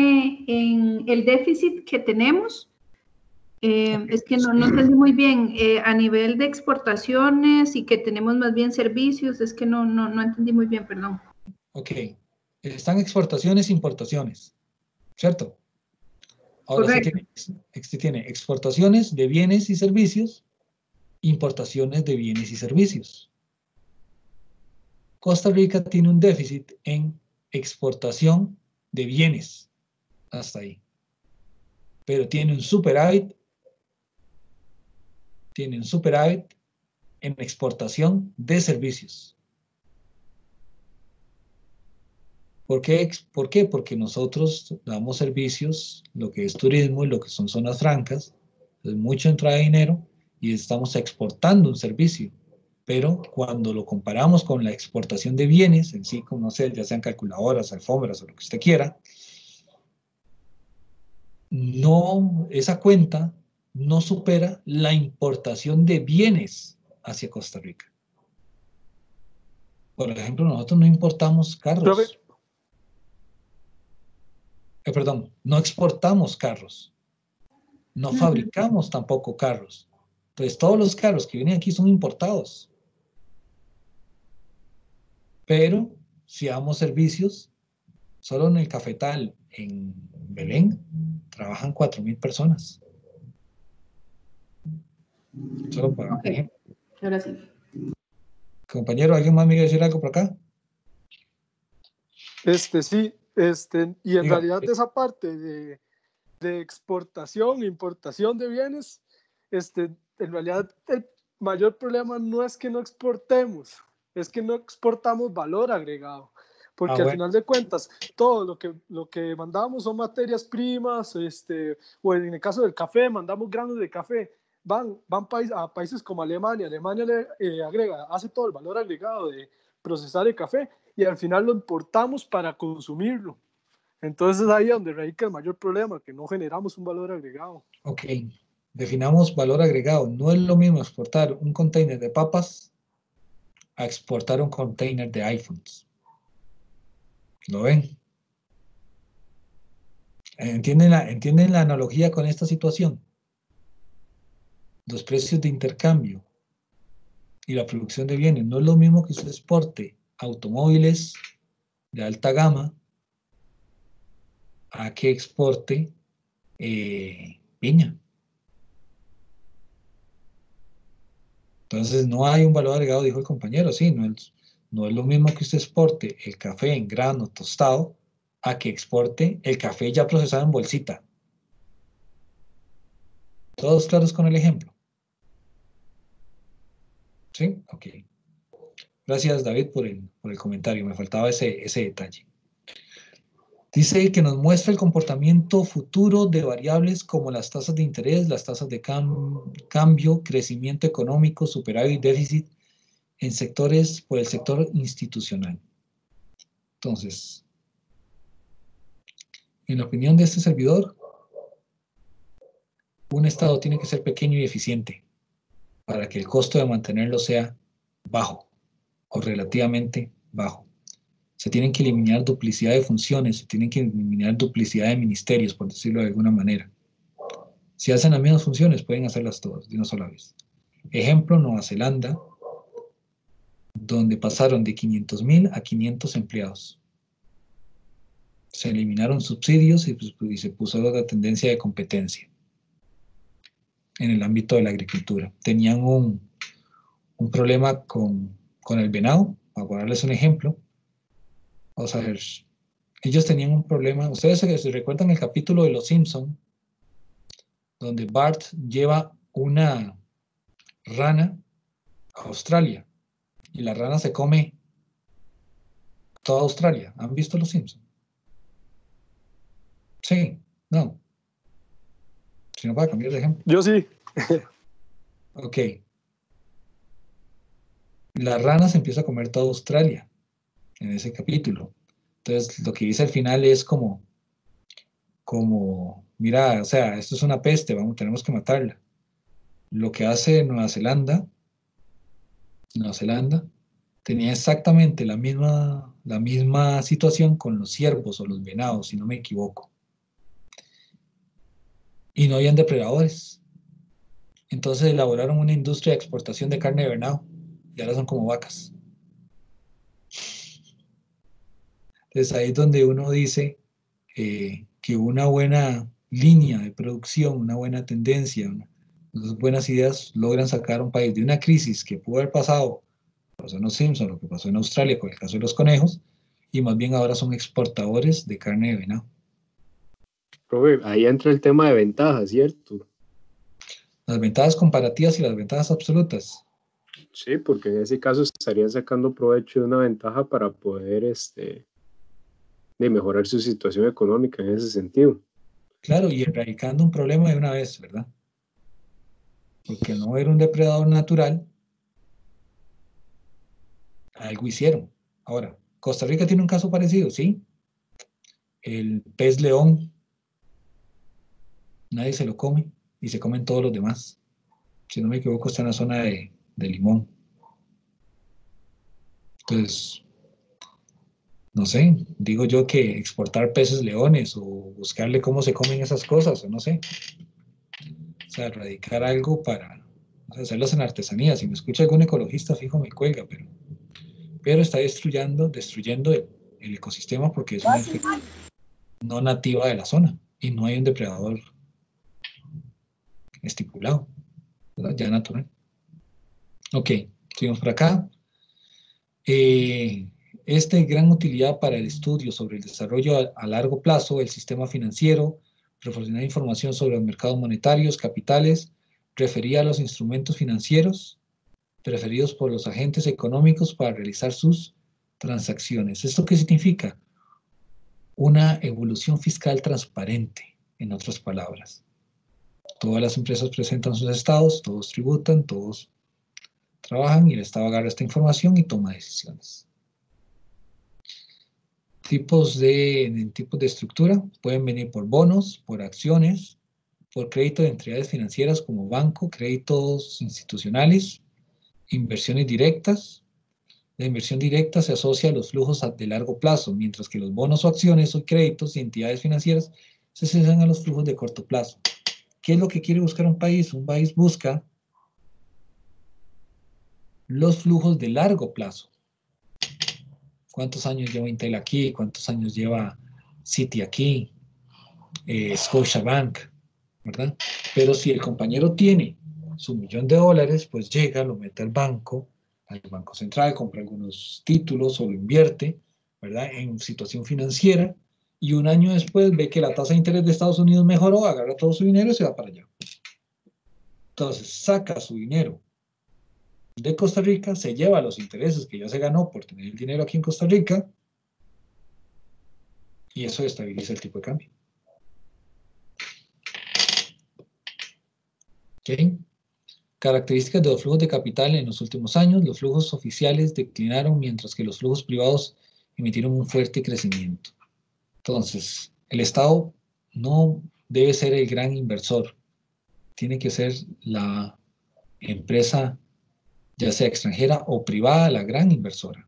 en el déficit que tenemos, es que no entendí muy bien, a nivel de exportaciones y que tenemos más bien servicios, es que no entendí muy bien, perdón. Ok, están exportaciones e importaciones, ¿cierto? Ahora se tiene exportaciones de bienes y servicios, importaciones de bienes y servicios. Costa Rica tiene un déficit en exportación de bienes, hasta ahí. Pero tiene un superávit en exportación de servicios. ¿Por qué? Porque nosotros damos servicios, lo que es turismo y lo que son zonas francas, es mucha entrada de dinero y estamos exportando un servicio. Pero cuando lo comparamos con la exportación de bienes, en sí, como no sé, ya sean calculadoras, alfombras o lo que usted quiera, no, esa cuenta no supera la importación de bienes hacia Costa Rica. Por ejemplo, nosotros no importamos carros. Perdón, no exportamos carros. No fabricamos tampoco carros. Entonces, todos los carros que vienen aquí son importados. Pero, si damos servicios, solo en el cafetal, en Belén, trabajan 4,000 personas. Solo para okay. Ahora sí. Compañero, ¿alguien más me iba a decir algo por acá? Sí, y en realidad esa parte de exportación e importación de bienes, en realidad el mayor problema no es que no exportemos, es que no exportamos valor agregado, porque al final de cuentas todo lo que mandamos son materias primas, o en el caso del café mandamos granos de café, van a países como Alemania le hace todo el valor agregado de procesar el café y al final lo importamos para consumirlo. Entonces es ahí donde radica el mayor problema, que no generamos un valor agregado. Ok, definamos valor agregado. No es lo mismo exportar un container de papas a exportar un container de iPhones. ¿Lo ven? ¿Entienden la analogía con esta situación? Los precios de intercambio y la producción de bienes. No es lo mismo que usted exporte automóviles de alta gama a que exporte piña. Entonces no hay un valor agregado, dijo el compañero, sí, no es lo mismo que usted exporte el café en grano tostado a que exporte el café ya procesado en bolsita. ¿Todos claros con el ejemplo? ¿Sí? Ok. Gracias, David, por el comentario. Me faltaba ese detalle. Dice que nos muestra el comportamiento futuro de variables como las tasas de interés, las tasas de cambio, crecimiento económico, superávit, déficit, en sectores, por el sector institucional. Entonces, en la opinión de este servidor, un Estado tiene que ser pequeño y eficiente para que el costo de mantenerlo sea bajo o relativamente bajo. Se tienen que eliminar duplicidad de funciones, se tienen que eliminar duplicidad de ministerios, por decirlo de alguna manera. Si hacen las mismas funciones, pueden hacerlas todas de una sola vez. Ejemplo, Nueva Zelanda, donde pasaron de 500,000 a 500 empleados. Se eliminaron subsidios y se puso la tendencia de competencia en el ámbito de la agricultura. Tenían un problema con el venado, para darles un ejemplo. Vamos a ver, ellos tenían un problema. Ustedes se recuerdan el capítulo de Los Simpson, donde Bart lleva una rana a Australia y la rana se come toda Australia. ¿Han visto Los Simpson? Sí, no. Si no, para cambiar de ejemplo. Yo sí. Ok. La rana se empieza a comer toda Australia en ese capítulo. Entonces, lo que dice al final es como, mira, o sea, esto es una peste, tenemos que matarla. Lo que hace Nueva Zelanda tenía exactamente la misma situación con los ciervos o los venados, si no me equivoco. Y no habían depredadores. Entonces elaboraron una industria de exportación de carne de venado y ahora son como vacas. Entonces ahí es donde uno dice que una buena línea de producción, una buena tendencia, unas buenas ideas logran sacar a un país de una crisis que pudo haber pasado, pasó en los Simpsons, lo que pasó en Australia con el caso de los conejos, y más bien ahora son exportadores de carne de venado. Profe, ahí entra el tema de ventajas, ¿cierto? Las ventajas comparativas y las ventajas absolutas. Sí, porque en ese caso estarían sacando provecho de una ventaja para poder de mejorar su situación económica en ese sentido. Claro, y erradicando un problema de una vez, ¿verdad? Porque no era un depredador natural, algo hicieron. Ahora, Costa Rica tiene un caso parecido, ¿sí? El pez león, nadie se lo come y se comen todos los demás. Si no me equivoco, está en la zona de Limón. Entonces, no sé, digo yo que exportar peces leones o buscarle cómo se comen esas cosas, o no sé. O sea, erradicar algo para hacerlas en artesanía. Si me escucha algún ecologista, fijo, me cuelga, pero está destruyendo el ecosistema porque es una especie no nativa de la zona y no hay un depredador estipulado, ¿verdad? Ya natural. Ok, seguimos por acá. Gran utilidad para el estudio sobre el desarrollo a largo plazo del sistema financiero, proporcionar información sobre los mercados monetarios, capitales, refería a los instrumentos financieros preferidos por los agentes económicos para realizar sus transacciones. ¿Esto qué significa? Una evolución fiscal transparente, en otras palabras. Todas las empresas presentan sus estados, todos tributan, todos trabajan y el Estado agarra esta información y toma decisiones. Tipos de estructura pueden venir por bonos, por acciones, por crédito de entidades financieras como banco, créditos institucionales, inversiones directas. La inversión directa se asocia a los flujos de largo plazo, mientras que los bonos o acciones o créditos y entidades financieras se asocian a los flujos de corto plazo. ¿Qué es lo que quiere buscar un país? Un país busca los flujos de largo plazo. ¿Cuántos años lleva Intel aquí? ¿Cuántos años lleva Citi aquí? Scotiabank, ¿verdad? Pero si el compañero tiene su $1,000,000, pues llega, lo mete al Banco Central, compra algunos títulos o lo invierte, ¿verdad? En situación financiera, y un año después ve que la tasa de interés de Estados Unidos mejoró, agarra todo su dinero y se va para allá. Entonces saca su dinero de Costa Rica, se lleva los intereses que ya se ganó por tener el dinero aquí en Costa Rica, y eso estabiliza el tipo de cambio. ¿Ok? Características de los flujos de capital en los últimos años. Los flujos oficiales declinaron mientras que los flujos privados emitieron un fuerte crecimiento. Entonces, el Estado no debe ser el gran inversor. Tiene que ser la empresa, ya sea extranjera o privada, la gran inversora.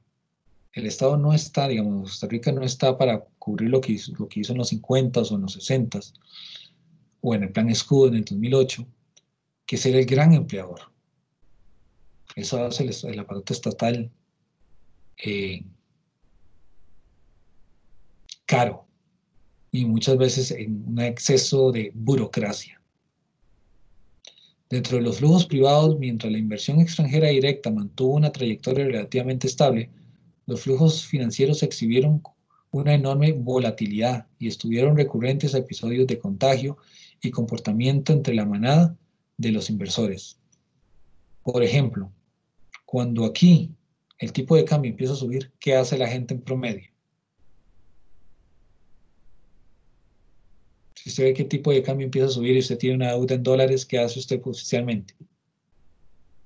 El Estado no está, digamos, Costa Rica no está para cubrir lo que hizo en los 50s o en los 60s, o en el Plan Escudo en el 2008, que ser el gran empleador. Eso hace el aparato estatal caro y muchas veces en un exceso de burocracia. Dentro de los flujos privados, mientras la inversión extranjera directa mantuvo una trayectoria relativamente estable, los flujos financieros exhibieron una enorme volatilidad y estuvieron recurrentes a episodios de contagio y comportamiento entre la manada de los inversores. Por ejemplo, cuando aquí el tipo de cambio empieza a subir, ¿qué hace la gente en promedio? Si usted ve que el tipo de cambio empieza a subir y usted tiene una deuda en dólares, ¿qué hace usted oficialmente?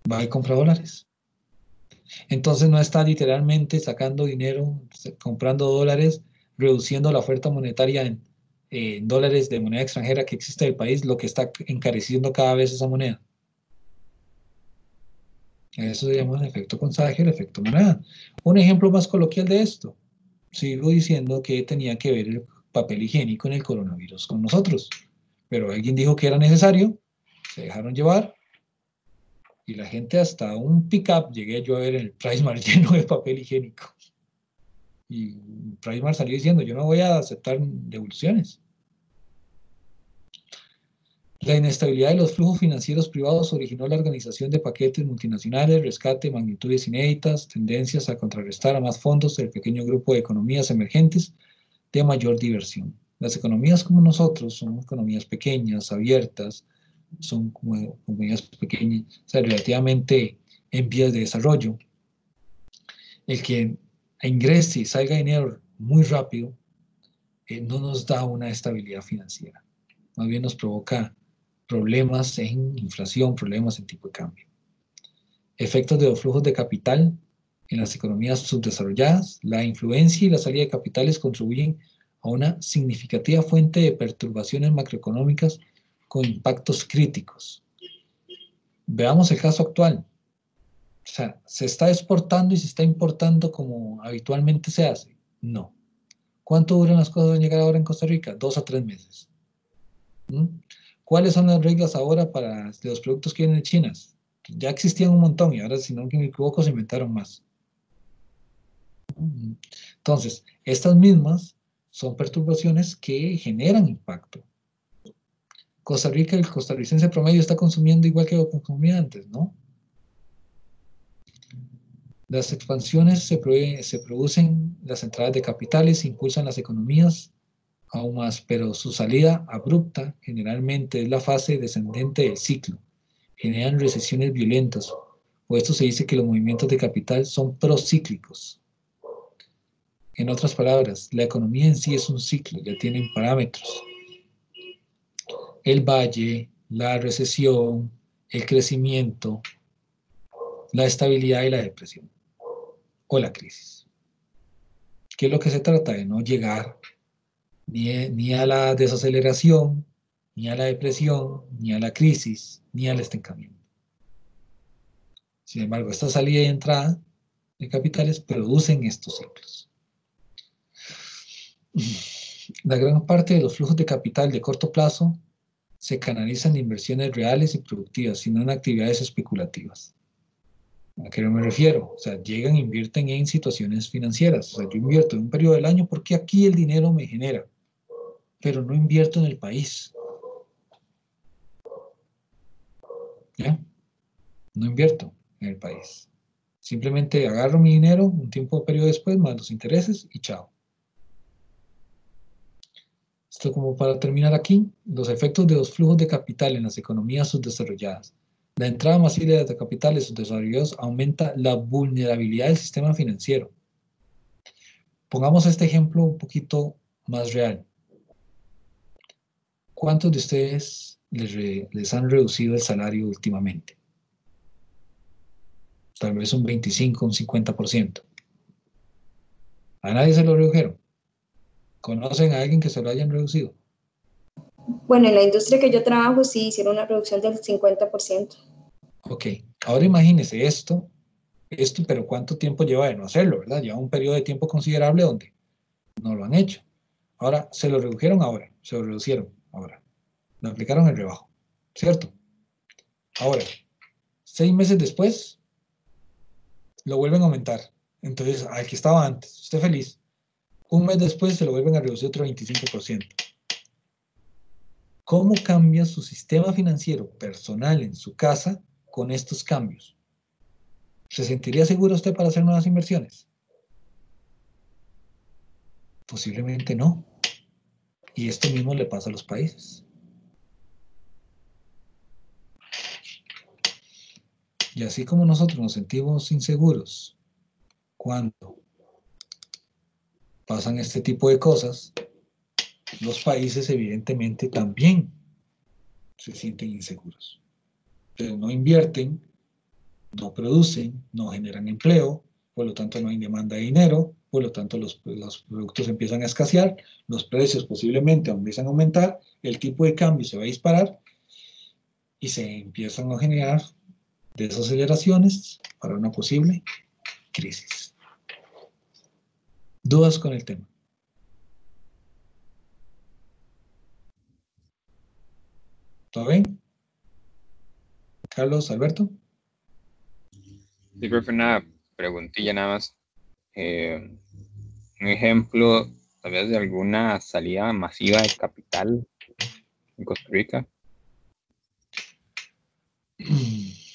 Va y compra dólares. Entonces no está literalmente sacando dinero, comprando dólares, reduciendo la oferta monetaria en dólares de moneda extranjera que existe en el país, lo que está encareciendo cada vez esa moneda. Eso se llama el efecto contagio, el efecto manada. Un ejemplo más coloquial de esto. Sigo diciendo que tenía que ver el papel higiénico en el coronavirus con nosotros, pero alguien dijo que era necesario, se dejaron llevar, y la gente hasta un pick-up llegué yo a ver en el PriceMart lleno de papel higiénico. Y PriceMart salió diciendo, yo no voy a aceptar devoluciones. La inestabilidad de los flujos financieros privados originó la organización de paquetes multinacionales, rescate, magnitudes inéditas, tendencias a contrarrestar a más fondos del pequeño grupo de economías emergentes de mayor diversión. Las economías como nosotros son economías pequeñas, abiertas, son como economías pequeñas, o sea, relativamente en vías de desarrollo. El que ingrese y salga dinero muy rápido no nos da una estabilidad financiera, más bien nos provoca problemas en inflación, problemas en tipo de cambio. Efectos de los flujos de capital en las economías subdesarrolladas. La influencia y la salida de capitales contribuyen a una significativa fuente de perturbaciones macroeconómicas con impactos críticos. Veamos el caso actual. O sea, ¿se está exportando y se está importando como habitualmente se hace? No. ¿Cuánto duran las cosas de llegar ahora en Costa Rica? 2 a 3 meses. ¿Cuáles son las reglas ahora para los productos que vienen de China? Ya existían un montón y ahora, si no me equivoco, se inventaron más. Entonces, estas mismas son perturbaciones que generan impacto. Costa Rica, el costarricense promedio está consumiendo igual que lo que consumía antes, ¿no? Las expansiones se producen, las entradas de capitales impulsan las economías aún más, pero su salida abrupta generalmente es la fase descendente del ciclo. Generan recesiones violentas, o esto se dice que los movimientos de capital son procíclicos. En otras palabras, la economía en sí es un ciclo, ya tienen parámetros. El valle, la recesión, el crecimiento, la estabilidad y la depresión, o la crisis. ¿Qué es lo que se trata? De no llegar ni a la desaceleración, ni a la depresión, ni a la crisis, ni al estancamiento. Sin embargo, esta salida y entrada de capitales producen estos ciclos. La gran parte de los flujos de capital de corto plazo se canalizan en inversiones reales y productivas, y no en actividades especulativas. ¿A qué me refiero? O sea, llegan e invierten en situaciones financieras. O sea, yo invierto en un periodo del año porque aquí el dinero me genera, pero no invierto en el país. ¿Ya? No invierto en el país. Simplemente agarro mi dinero un periodo después, más los intereses y chao. Esto como para terminar aquí, los efectos de los flujos de capital en las economías subdesarrolladas. La entrada masiva de capitales subdesarrollados aumenta la vulnerabilidad del sistema financiero. Pongamos este ejemplo un poquito más real. ¿Cuántos de ustedes les han reducido el salario últimamente? tal vez un 25, un 50%. A nadie se lo redujeron. ¿Conocen a alguien que se lo hayan reducido? Bueno, en la industria que yo trabajo sí hicieron una reducción del 50%. Ok, ahora imagínense esto, pero ¿cuánto tiempo lleva de no hacerlo, verdad? Lleva un periodo de tiempo considerable donde no lo han hecho. Ahora, se lo redujeron ahora, se lo reducieron ahora. Le aplicaron el rebajo, ¿cierto? Ahora, 6 meses después, lo vuelven a aumentar. Entonces, al que estaba antes, usted feliz. Un mes después se lo vuelven a reducir otro 25%. ¿Cómo cambia su sistema financiero personal en su casa con estos cambios? ¿Se sentiría seguro usted para hacer nuevas inversiones? Posiblemente no. Y esto mismo le pasa a los países. Y así como nosotros nos sentimos inseguros cuando pasan este tipo de cosas, los países evidentemente también se sienten inseguros. Pero no invierten, no producen, no generan empleo, por lo tanto no hay demanda de dinero, por lo tanto los productos empiezan a escasear, los precios posiblemente empiezan a aumentar, el tipo de cambio se va a disparar y se empiezan a generar desaceleraciones para una posible crisis. ¿Dudas con el tema? ¿Todo bien? Carlos, Alberto. Sí, profe, una preguntilla nada más. Un ejemplo, tal vez de alguna salida masiva de capital en Costa Rica.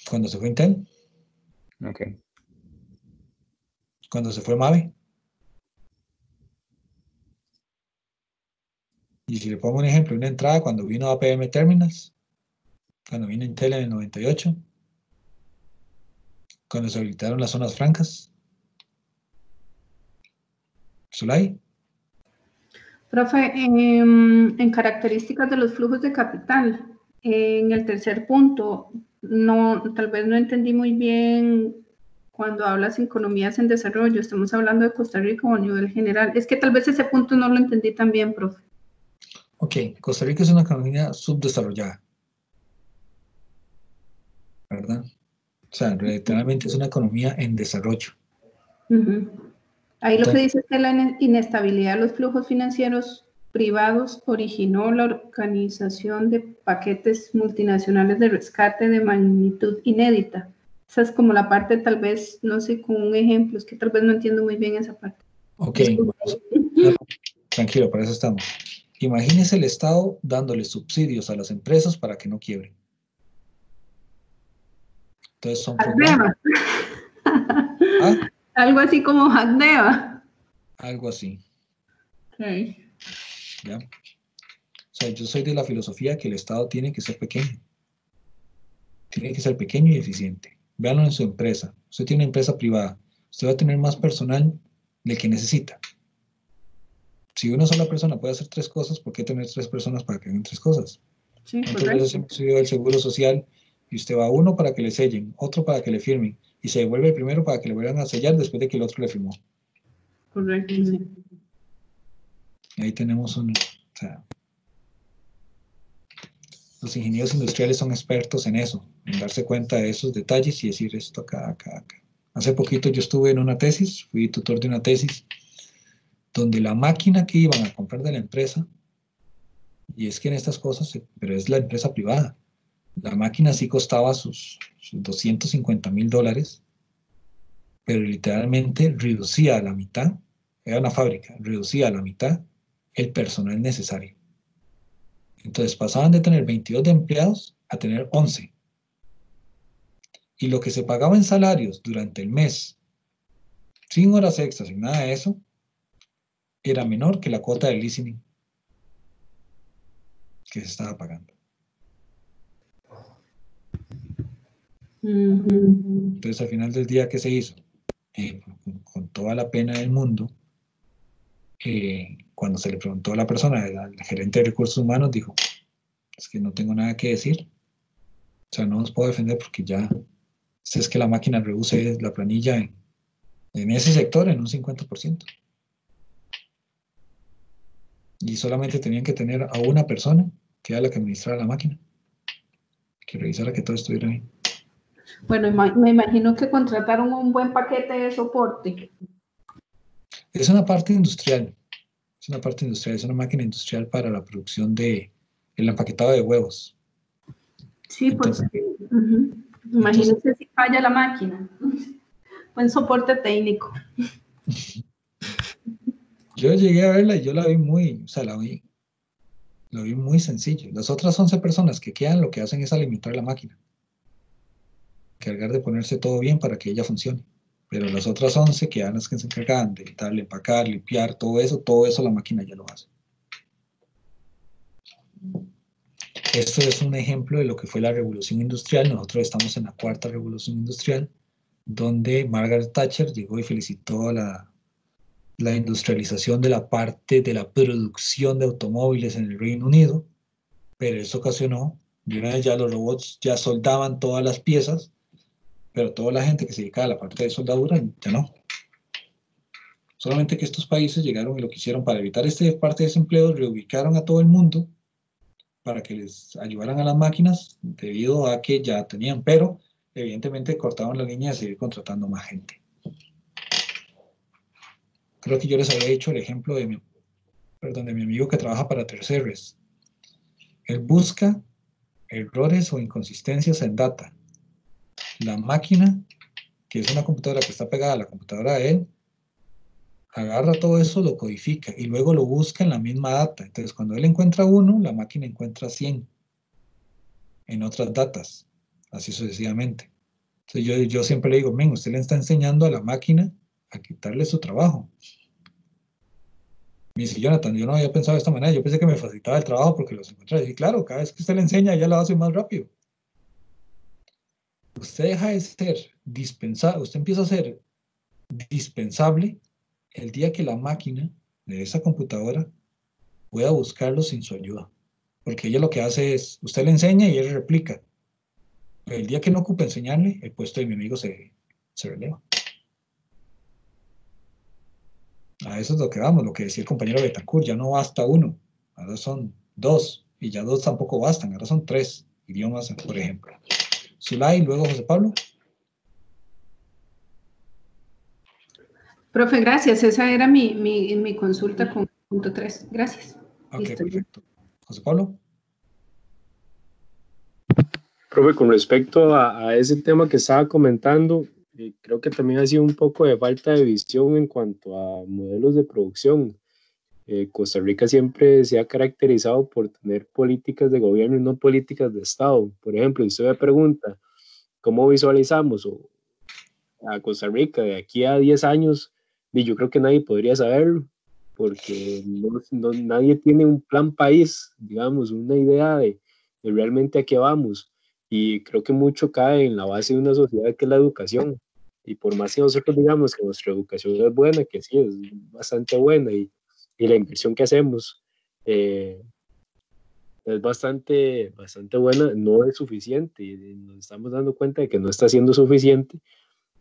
Cuando se fue Intel. Ok. Cuando se fue Mave. Y si le pongo un ejemplo, una entrada cuando vino APM Terminals, cuando vino Intel en el 98, cuando se habilitaron las zonas francas. Zulay. Profe, en características de los flujos de capital, en el tercer punto, tal vez no entendí muy bien cuando hablas de economías en desarrollo. ¿Estamos hablando de Costa Rica o a nivel general? Es que tal vez ese punto no lo entendí tan bien, profe. Ok, Costa Rica es una economía subdesarrollada, ¿verdad? O sea, literalmente es una economía en desarrollo. Ahí lo que Entonces, dice es que la inestabilidad de los flujos financieros privados originó la organización de paquetes multinacionales de rescate de magnitud inédita. Esa es como la parte, tal vez, no sé, con un ejemplo, es que tal vez no entiendo muy bien esa parte. ok, tranquilo, para eso estamos. Imagínese el Estado dándole subsidios a las empresas para que no quiebren. Entonces son programas. ¿Ah? Algo así como Hackneva. Algo así. Okay. ¿Ya? O sea, yo soy de la filosofía que el Estado tiene que ser pequeño. Tiene que ser pequeño y eficiente. Véanlo en su empresa. Usted tiene una empresa privada. Usted va a tener más personal del que necesita. Si una sola persona puede hacer 3 cosas, ¿por qué tener 3 personas para que hagan 3 cosas? Sí, ¿Cuántas veces hemos subido el seguro social y usted va a uno para que le sellen, otro para que le firmen y se devuelve el primero para que le vuelvan a sellar después de que el otro le firmó? Correcto, sí. Y ahí tenemos o sea, los ingenieros industriales son expertos en eso, en darse cuenta de esos detalles y decir esto acá. Hace poquito yo estuve en una tesis, fui tutor de una tesis, donde la máquina que iban a comprar de la empresa, y es que en estas cosas, pero es la empresa privada, la máquina sí costaba sus $250,000, pero literalmente reducía a la mitad, era una fábrica, reducía a la mitad el personal necesario. Entonces pasaban de tener 22 de empleados a tener 11. Y lo que se pagaba en salarios durante el mes, sin horas extras, sin nada de eso, era menor que la cuota del listening que se estaba pagando. Entonces al final del día, ¿qué se hizo? Con toda la pena del mundo, cuando se le preguntó a la persona, el gerente de recursos humanos dijo, es que no tengo nada que decir, o sea, no os puedo defender porque ya es que la máquina reduce la planilla en ese sector en un 50%. Y solamente tenían que tener a una persona que era la que administrara la máquina, que revisara que todo estuviera bien. Bueno, me imagino que contrataron un buen paquete de soporte. Es una parte industrial, es una máquina industrial para la producción de el empaquetado de huevos. Sí, entonces, pues, imagínense si falla la máquina. Buen soporte técnico. Yo llegué a verla y yo la vi muy, o sea, la vi muy sencillo. Las otras 11 personas que quedan lo que hacen es alimentar la máquina. Cargar de ponerse todo bien para que ella funcione. Pero las otras 11 que eran las que se encargaban de darle, empacar, limpiar, todo eso la máquina ya lo hace. Esto es un ejemplo de lo que fue la revolución industrial. Nosotros estamos en la cuarta revolución industrial, donde Margaret Thatcher llegó y felicitó la industrialización de la parte de la producción de automóviles en el Reino Unido, pero eso ocasionó, de una vez ya los robots ya soldaban todas las piezas, pero toda la gente que se dedicaba a la parte de soldadura ya no. Solamente que estos países llegaron y lo que hicieron para evitar esta parte de desempleo, reubicaron a todo el mundo para que les ayudaran a las máquinas, debido a que ya tenían, pero evidentemente cortaron la línea de seguir contratando más gente. Creo que yo les había dicho el ejemplo de mi amigo que trabaja para terceros. Él busca errores o inconsistencias en data. La máquina, que es una computadora que está pegada a la computadora de él, agarra todo eso, lo codifica y luego lo busca en la misma data. Entonces, cuando él encuentra uno, la máquina encuentra 100 en otras datas, así sucesivamente. Entonces, yo siempre le digo, men, usted le está enseñando a la máquina a quitarle su trabajo. Me dice, Jonathan, yo no había pensado de esta manera, yo pensé que me facilitaba el trabajo porque los encontraba. Y claro, cada vez que usted le enseña, ella lo hace más rápido. Usted deja de ser dispensable, usted empieza a ser dispensable el día que la máquina de esa computadora pueda buscarlo sin su ayuda. Porque ella lo que hace es, usted le enseña y él replica. Pero el día que no ocupe enseñarle, el puesto de mi amigo se releva. A eso es lo que vamos, lo que decía el compañero Betancourt, ya no basta uno, ahora son 2, y ya 2 tampoco bastan, ahora son 3 idiomas, por ejemplo. Zulay, luego José Pablo. Profe, gracias, esa era mi consulta con punto 3, gracias. Ok, listo. Perfecto. José Pablo. Profe, con respecto a ese tema que estaba comentando, creo que también ha sido un poco de falta de visión en cuanto a modelos de producción. Costa Rica siempre se ha caracterizado por tener políticas de gobierno y no políticas de Estado. Por ejemplo, si usted me pregunta, ¿cómo visualizamos a Costa Rica de aquí a 10 años? Y yo creo que nadie podría saberlo, porque nadie tiene un plan país, digamos, una idea de realmente a qué vamos. Y creo que mucho cae en la base de una sociedad que es la educación. Y por más que nosotros digamos que nuestra educación es buena, que sí, es bastante buena, y la inversión que hacemos es bastante buena, no es suficiente. Y nos estamos dando cuenta de que no está siendo suficiente,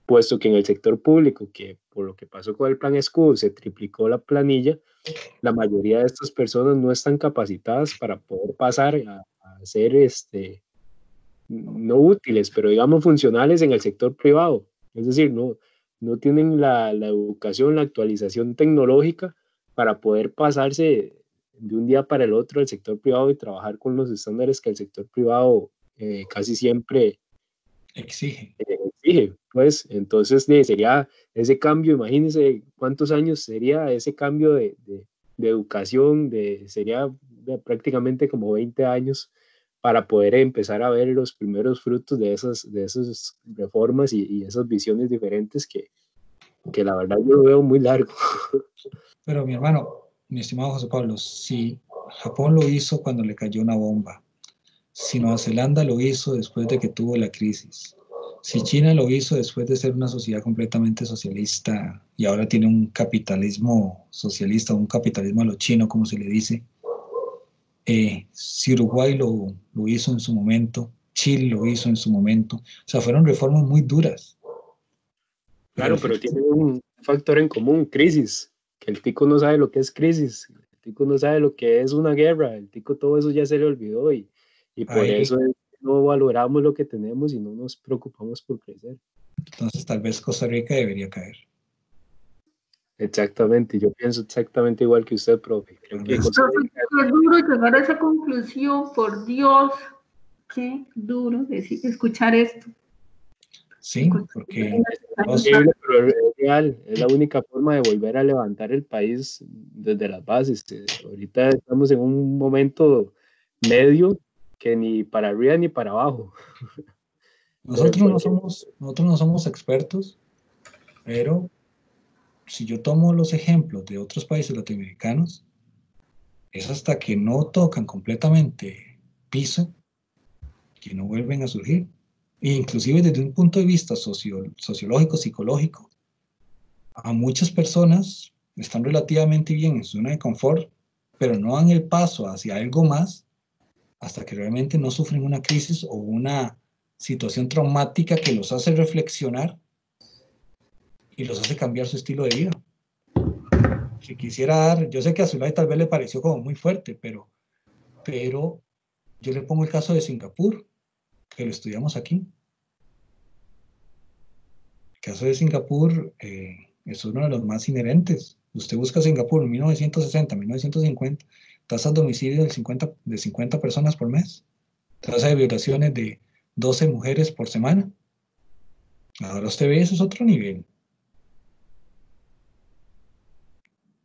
puesto que en el sector público, que por lo que pasó con el plan escudo se triplicó la planilla, la mayoría de estas personas no están capacitadas para poder pasar a ser no útiles, pero digamos funcionales en el sector privado. Es decir, no tienen la educación, la actualización tecnológica para poder pasarse de un día para el otro al sector privado y trabajar con los estándares que el sector privado casi siempre exige. Pues entonces sería ese cambio, imagínense cuántos años sería ese cambio de educación, sería prácticamente como 20 años para poder empezar a ver los primeros frutos de esas reformas y esas visiones diferentes que la verdad yo lo veo muy largo. Pero mi hermano, mi estimado José Pablo, si Japón lo hizo cuando le cayó una bomba, si Nueva Zelanda lo hizo después de que tuvo la crisis, si China lo hizo después de ser una sociedad completamente socialista y ahora tiene un capitalismo socialista, un capitalismo a lo chino, como se le dice, si Uruguay lo hizo en su momento, Chile lo hizo en su momento. O sea, fueron reformas muy duras. Claro, pero tiene un factor en común, crisis, que el tico no sabe lo que es crisis, el tico no sabe lo que es una guerra, el tico todo eso ya se le olvidó y por Ahí, eso no valoramos lo que tenemos y no nos preocupamos por crecer. entonces tal vez Costa Rica debería caer. Exactamente, yo pienso exactamente igual que usted, profe. Creo que Profe, qué duro llegar a esa conclusión, por Dios, qué duro escuchar esto. Sí, porque Posible, pero es real, es la única forma de volver a levantar el país desde las bases. Ahorita estamos en un momento medio que ni para arriba ni para abajo. nosotros no somos expertos, pero si yo tomo los ejemplos de otros países latinoamericanos, es hasta que no tocan completamente piso que no vuelven a surgir. E inclusive desde un punto de vista sociológico, psicológico, a muchas personas están relativamente bien en su zona de confort, pero no dan el paso hacia algo más hasta que realmente no sufren una crisis o una situación traumática que los hace reflexionar y los hace cambiar su estilo de vida. Si quisiera dar, yo sé que a Zulay tal vez le pareció como muy fuerte, pero yo le pongo el caso de Singapur, que lo estudiamos aquí. El caso de Singapur es uno de los más inherentes. Usted busca Singapur en 1960, 1950, tasas de homicidio de 50 personas por mes, tasa de violaciones de 12 mujeres por semana. Ahora usted ve, eso es otro nivel.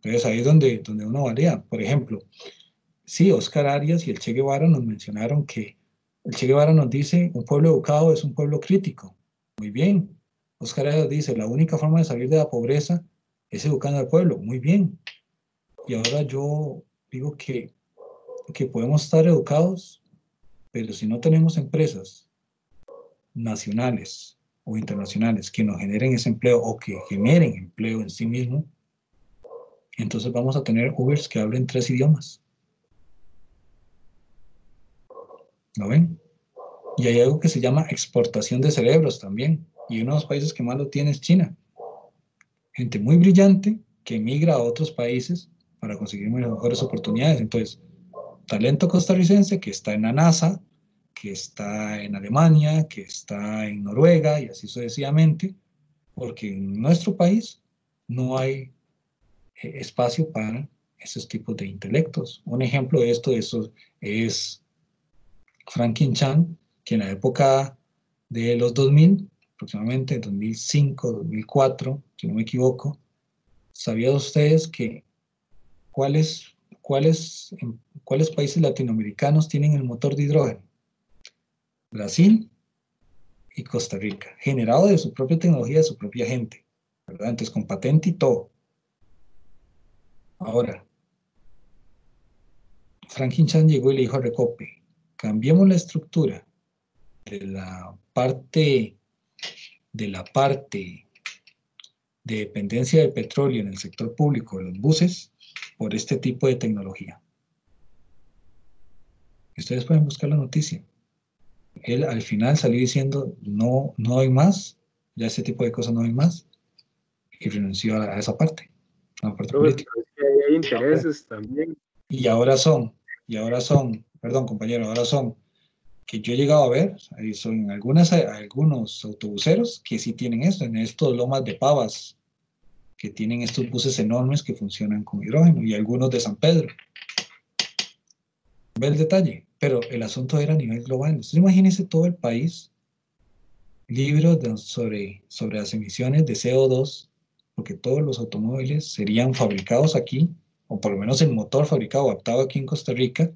Entonces ahí es donde uno varía. Por ejemplo, sí, Oscar Arias y el Che Guevara nos mencionaron que el Che Guevara nos dice, un pueblo educado es un pueblo crítico. Muy bien. Oscar Arias dice, la única forma de salir de la pobreza es educando al pueblo. Muy bien. Y ahora yo digo que podemos estar educados, pero si no tenemos empresas nacionales o internacionales que nos generen ese empleo o que generen empleo en sí mismo, entonces vamos a tener Ubers que hablen 3 idiomas. ¿Lo ven? Y hay algo que se llama exportación de cerebros también. Y uno de los países que más lo tiene es China. Gente muy brillante que emigra a otros países para conseguir mejores oportunidades. Entonces, talento costarricense que está en la NASA, que está en Alemania, que está en Noruega y así sucesivamente, porque en nuestro país no hay espacio para esos tipos de intelectos. Un ejemplo de esto es Franklin Chan, que en la época de los 2000, aproximadamente 2005, 2004, si no me equivoco, ¿sabían ustedes que cuáles países latinoamericanos tienen el motor de hidrógeno? Brasil y Costa Rica, generado de su propia tecnología, de su propia gente, ¿verdad? Entonces, con patente y todo. Ahora, Franklin Chan llegó y le dijo a Recope, cambiemos la estructura de la parte de dependencia de petróleo en el sector público de los buses por este tipo de tecnología. Ustedes pueden buscar la noticia. Él al final salió diciendo, no hay más, ya ese tipo de cosas no hay más, y renunció a esa parte, a la parte política. Hay intereses también. Y ahora son, perdón compañero, ahora son, que yo he llegado a ver, ahí son algunos autobuseros que sí tienen esto, en estos lomas de Pavas, que tienen estos buses enormes que funcionan con hidrógeno, y algunos de San Pedro. Ve el detalle, pero el asunto era a nivel global. Entonces imagínense todo el país libre sobre las emisiones de CO2, porque todos los automóviles serían fabricados aquí, o por lo menos el motor fabricado, adaptado aquí en Costa Rica,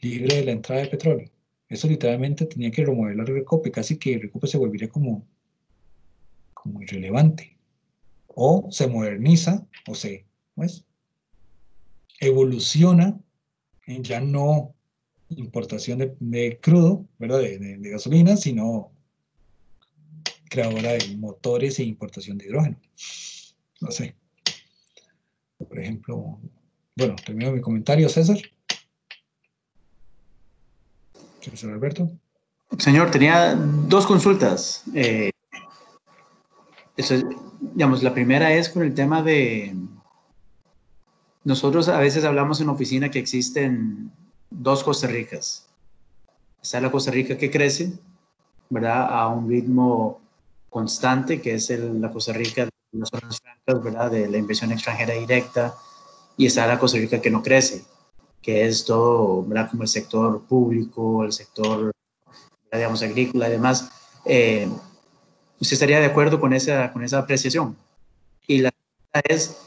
libre de la entrada de petróleo. Eso literalmente tenía que remodelar Recope, casi que Recope se volvería como irrelevante. O se moderniza, o se evoluciona en ya no importación de crudo, ¿verdad? De gasolina, sino creadora de motores e importación de hidrógeno. No sé. Por ejemplo, bueno, termino mi comentario, César. Profesor Alberto. Señor, tenía dos consultas. Digamos, la primera es con el tema de... Nosotros a veces hablamos en oficina que existen dos Costa Ricas. Está la Costa Rica que crece, ¿verdad? A un ritmo constante, que es la Costa Rica de las zonas francas, ¿verdad? De la inversión extranjera directa. Y está la Costa Rica que no crece, que es todo, ¿verdad? Como el sector público, el sector, digamos, agrícola y demás. ¿Usted estaría de acuerdo con esa apreciación? Y la segunda es,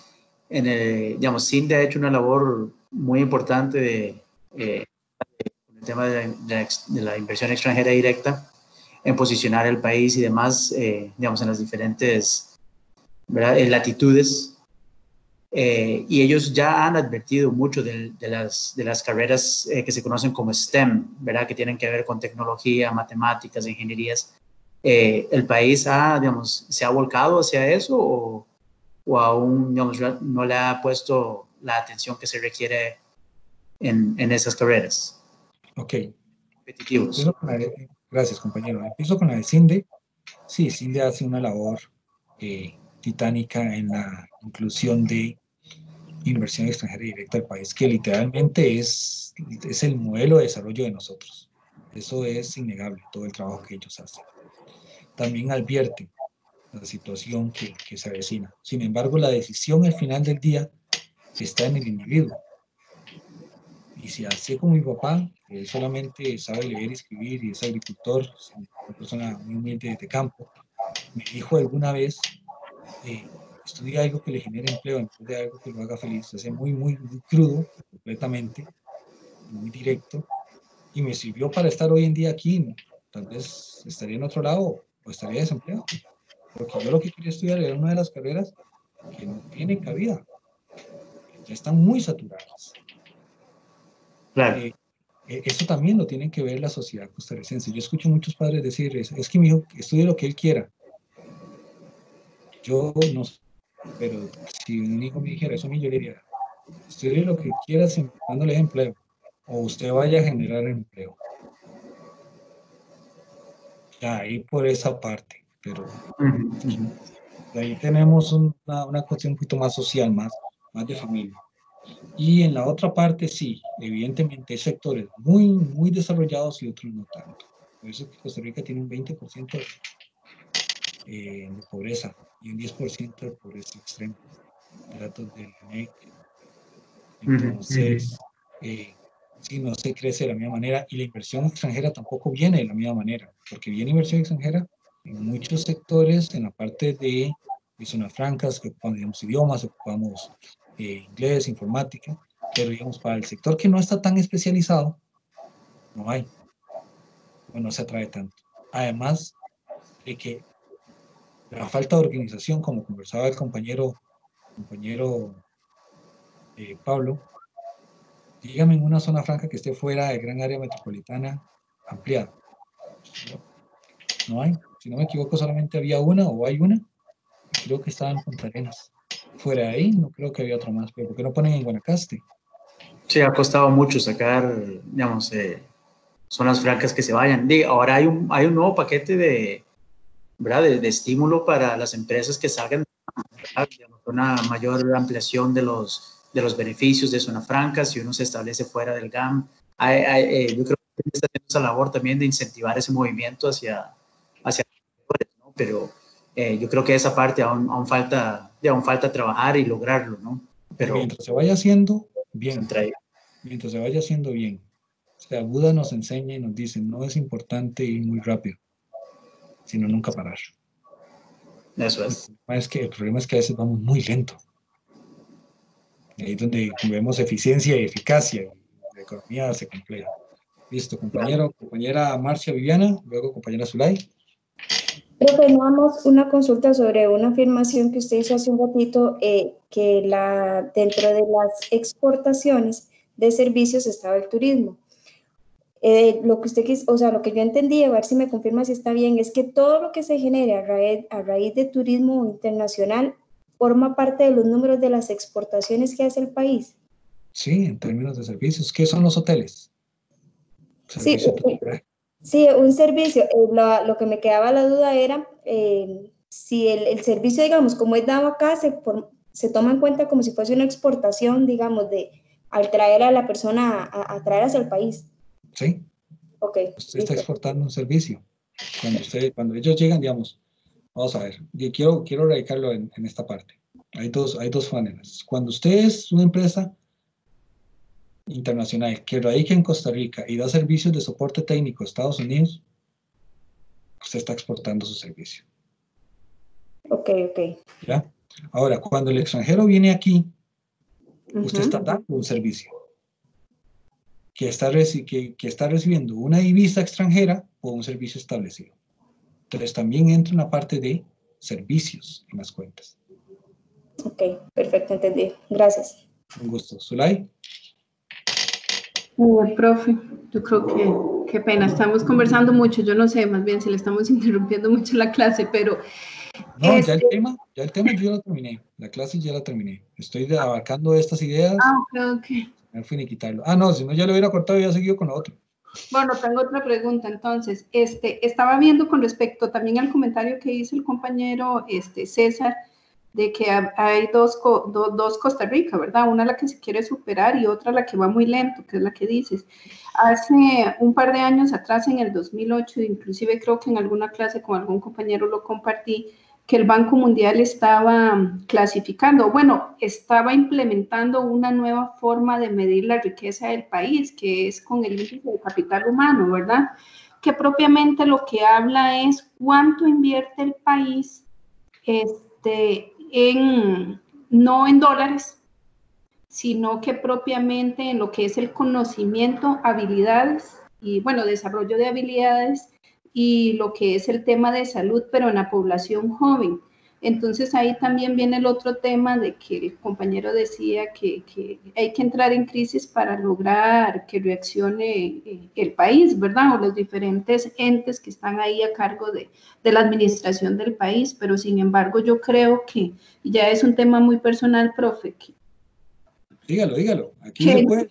digamos, CINDE ha hecho una labor muy importante con el tema de la inversión extranjera directa, en posicionar el país y demás, digamos, en las diferentes, ¿verdad? Latitudes. Y ellos ya han advertido mucho de las carreras que se conocen como STEM, ¿verdad? Que tienen que ver con tecnología, matemáticas, ingenierías. ¿El país digamos, se ha volcado hacia eso o aún, digamos, no le ha puesto la atención que se requiere en esas carreras? Ok. Competitivos. Gracias, compañero. Empiezo con la de CINDE. Sí, CINDE hace una labor titánica en la inclusión de inversión extranjera directa al país, que literalmente es el modelo de desarrollo de nosotros. Eso es innegable, todo el trabajo que ellos hacen. También advierte la situación que se avecina. Sin embargo, la decisión al final del día está en el individuo. Y si así como mi papá, que solamente sabe leer y escribir y es agricultor, una persona muy humilde de campo, me dijo alguna vez, estudia algo que le genere empleo en vez de algo que lo haga feliz. Es muy, muy, muy crudo, completamente, muy directo, y me sirvió para estar hoy en día aquí, ¿no? Tal vez estaría en otro lado o estaría desempleado, porque yo lo que quería estudiar era una de las carreras que no tienen cabida, ya están muy saturadas. Claro. Eso también lo tiene que ver la sociedad costarricense. Yo escucho muchos padres decir, es que mi hijo estudie lo que él quiera. Yo no sé, pero si un hijo me dijera eso a mí, yo le diría, estudie lo que quiera siempre dándole empleo, o usted vaya a generar empleo. Ya, ahí por esa parte, pero de ahí tenemos una cuestión un poquito más social, más de familia. Y en la otra parte, sí, evidentemente hay sectores muy, muy desarrollados y otros no tanto. Por eso que Costa Rica tiene un 20% de pobreza y un 10% de pobreza extrema. Datos del INEC. Entonces, sí, no se crece de la misma manera y la inversión extranjera tampoco viene de la misma manera, porque viene inversión extranjera en muchos sectores, en la parte de zonas francas, que ocupamos, digamos, idiomas, ocupamos inglés, informática, pero digamos, para el sector que no está tan especializado, no hay, o no se atrae tanto. Además de que la falta de organización, como conversaba el compañero Pablo, dígame en una zona franca que esté fuera de gran área metropolitana ampliada. No hay, si no me equivoco, solamente había una o hay una, creo que estaba en Punta Arenas. Fuera de ahí, no creo que había otra más, pero ¿por qué no ponen en Guanacaste? Sí, ha costado mucho sacar, digamos, zonas francas que se vayan. Ahora hay un nuevo paquete ¿verdad? De estímulo para las empresas que salgan, digamos, una mayor ampliación de los beneficios de zona franca si uno se establece fuera del GAM. Yo creo que está haciendo esa labor también de incentivar ese movimiento hacia ¿no? Pero yo creo que esa parte aún falta trabajar y lograrlo, ¿no? Pero mientras se vaya haciendo bien, mientras se vaya haciendo bien. O sea, Buda nos enseña y nos dice, no es importante ir muy rápido, sino nunca parar. Eso es. El problema es que a veces vamos muy lento. Ahí es donde vemos eficiencia y eficacia, y la economía se compleja. Listo, compañera Marcia Viviana, luego compañera Zulay. Profe, tenemos una consulta sobre una afirmación que usted hizo hace un ratito, que dentro de las exportaciones de servicios estaba el turismo. Lo que usted quiso, o sea, lo que yo entendí, a ver si me confirma si está bien, es que todo lo que se genere a raíz de turismo internacional forma parte de los números de las exportaciones que hace el país. Sí, en términos de servicios. ¿Qué son los hoteles? Sí, Servicio de transporte. sí, un servicio. Lo que me quedaba la duda era si el servicio, digamos, como es dado acá, se toma en cuenta como si fuese una exportación, digamos, al traer a la persona a traer hacia el país. Sí. Ok. Usted está exportando un servicio. Cuando ellos llegan, digamos, vamos a ver, yo quiero radicarlo en esta parte. Hay dos maneras. Cuando usted es una empresa internacional que radica en Costa Rica y da servicios de soporte técnico a Estados Unidos, usted está exportando su servicio. Ok. ¿Ya? Ahora, cuando el extranjero viene aquí, usted está dando un servicio que está recibiendo una divisa extranjera o un servicio establecido. Entonces también entra una parte de servicios en las cuentas. Ok, perfecto, entendido. Gracias. Un gusto. Zulay. Profe, yo creo que, qué pena, estamos conversando mucho, yo no sé, más bien si le estamos interrumpiendo mucho la clase, pero... No, ya el tema yo ya lo terminé, la clase ya la terminé. Estoy abarcando estas ideas. Ok. Me fui a quitarlo. No, si no ya lo hubiera cortado y hubiera seguido con lo otro. Bueno, tengo otra pregunta, entonces, estaba viendo con respecto también al comentario que hizo el compañero César, de que hay dos Costa Rica, ¿verdad? Una la que se quiere superar y otra la que va muy lento, que es la que dices. Hace un par de años atrás, en el 2008, inclusive creo que en alguna clase con algún compañero lo compartí, que el Banco Mundial estaba clasificando, bueno, estaba implementando una nueva forma de medir la riqueza del país, que es con el índice de capital humano, ¿verdad? Que propiamente lo que habla es cuánto invierte el país no en dólares, sino que propiamente en lo que es el conocimiento, habilidades y, bueno, desarrollo de habilidades y lo que es el tema de salud, pero en la población joven. Entonces ahí también viene el otro tema de que el compañero decía que hay que entrar en crisis para lograr que reaccione el país, ¿verdad? O los diferentes entes que están ahí a cargo de la administración del país, pero sin embargo yo creo que ya es un tema muy personal, profe. Dígalo. Aquí se puede.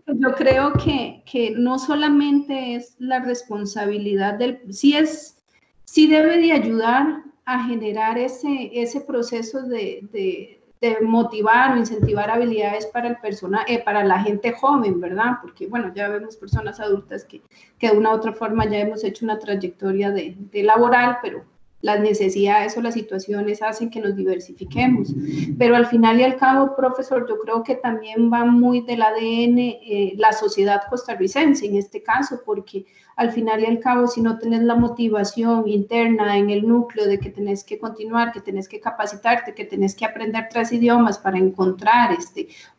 Yo creo que no solamente es la responsabilidad sí debe de ayudar a generar ese proceso de motivar o incentivar habilidades para el para la gente joven, ¿verdad? Porque, bueno, ya vemos personas adultas que de una u otra forma ya hemos hecho una trayectoria de laboral, pero las necesidades o las situaciones hacen que nos diversifiquemos. Pero al final y al cabo, profesor, yo creo que también va muy del ADN la sociedad costarricense en este caso, porque al final y al cabo, si no tenés la motivación interna en el núcleo de que tenés que continuar, que tenés que capacitarte, que tenés que aprender 3 idiomas para encontrar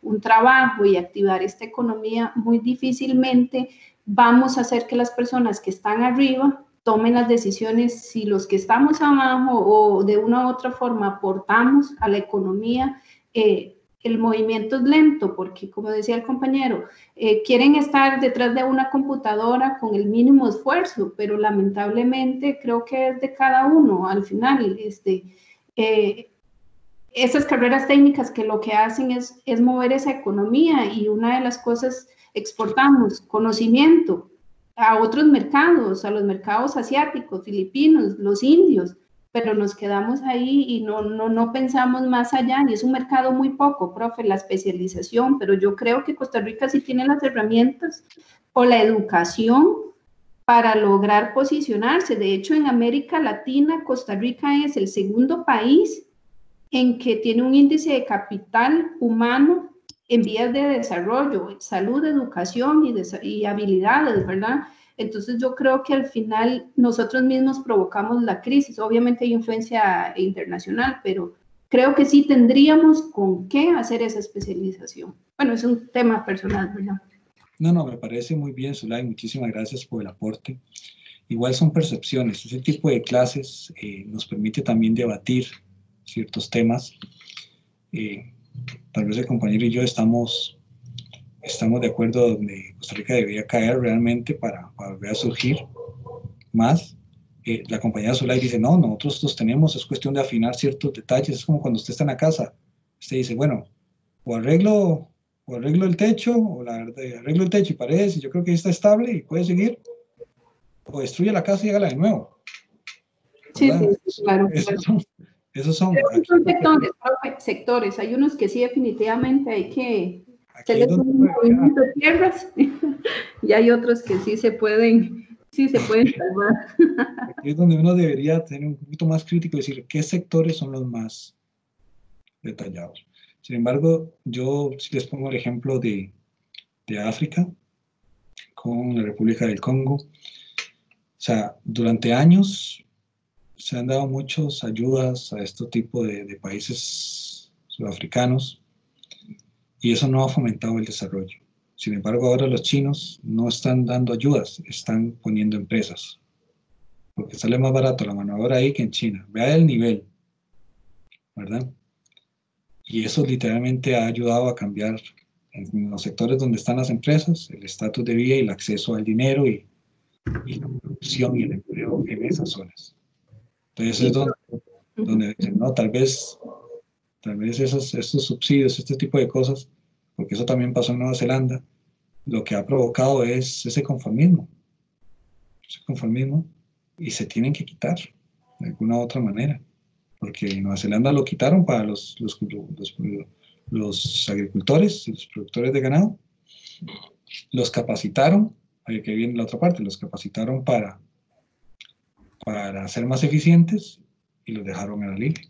un trabajo y activar esta economía, muy difícilmente vamos a hacer que las personas que están arriba tomen las decisiones si los que estamos abajo o de una u otra forma aportamos a la economía. El movimiento es lento porque, como decía el compañero, quieren estar detrás de una computadora con el mínimo esfuerzo, pero lamentablemente creo que es de cada uno al final. Esas carreras técnicas que lo que hacen es mover esa economía y una de las cosas, exportamos conocimiento a otros mercados, a los mercados asiáticos, filipinos, los indios, pero nos quedamos ahí y no pensamos más allá, y es un mercado muy poco, profe, la especialización, pero yo creo que Costa Rica sí tiene las herramientas o la educación para lograr posicionarse. De hecho, en América Latina, Costa Rica es el segundo país en que tiene un índice de capital humano en vías de desarrollo, salud, educación y habilidades, ¿verdad? Entonces yo creo que al final nosotros mismos provocamos la crisis. Obviamente hay influencia internacional, pero creo que sí tendríamos con qué hacer esa especialización. Bueno, es un tema personal, ¿verdad? No, me parece muy bien, Zulay. Muchísimas gracias por el aporte. Igual son percepciones. Ese tipo de clases nos permite también debatir ciertos temas. Tal vez el compañero y yo estamos de acuerdo donde Costa Rica debería caer realmente para volver a surgir más. La compañera Zulay dice, no, nosotros los tenemos, es cuestión de afinar ciertos detalles. Es como cuando usted está en la casa, usted dice, bueno, o arreglo o arreglo el techo, o arreglo el techo y paredes, y yo creo que está estable y puede seguir, o destruye la casa y hágala de nuevo. Sí, sí, claro. Esos son sectores, sectores. Hay unos que sí definitivamente hay que hacerles un movimiento de tierras y hay otros que sí se pueden salvar. Aquí es donde uno debería tener un poquito más crítico y decir qué sectores son los más detallados. Sin embargo, yo si les pongo el ejemplo de África con la República del Congo. O sea, durante años se han dado muchas ayudas a este tipo de países sudafricanos y eso no ha fomentado el desarrollo. Sin embargo, ahora los chinos no están dando ayudas, están poniendo empresas, porque sale más barato la mano de obra ahí que en China. Vea el nivel, ¿verdad? Y eso literalmente ha ayudado a cambiar en los sectores donde están las empresas, el estatus de vida y el acceso al dinero y la producción y el empleo en esas zonas. Entonces es donde dicen, no, tal vez estos subsidios, este tipo de cosas, porque eso también pasó en Nueva Zelanda, lo que ha provocado es ese conformismo y se tienen que quitar de alguna u otra manera, porque en Nueva Zelanda lo quitaron para los agricultores y los productores de ganado, los capacitaron, ahí que viene la otra parte, los capacitaron para ser más eficientes y los dejaron en la libre.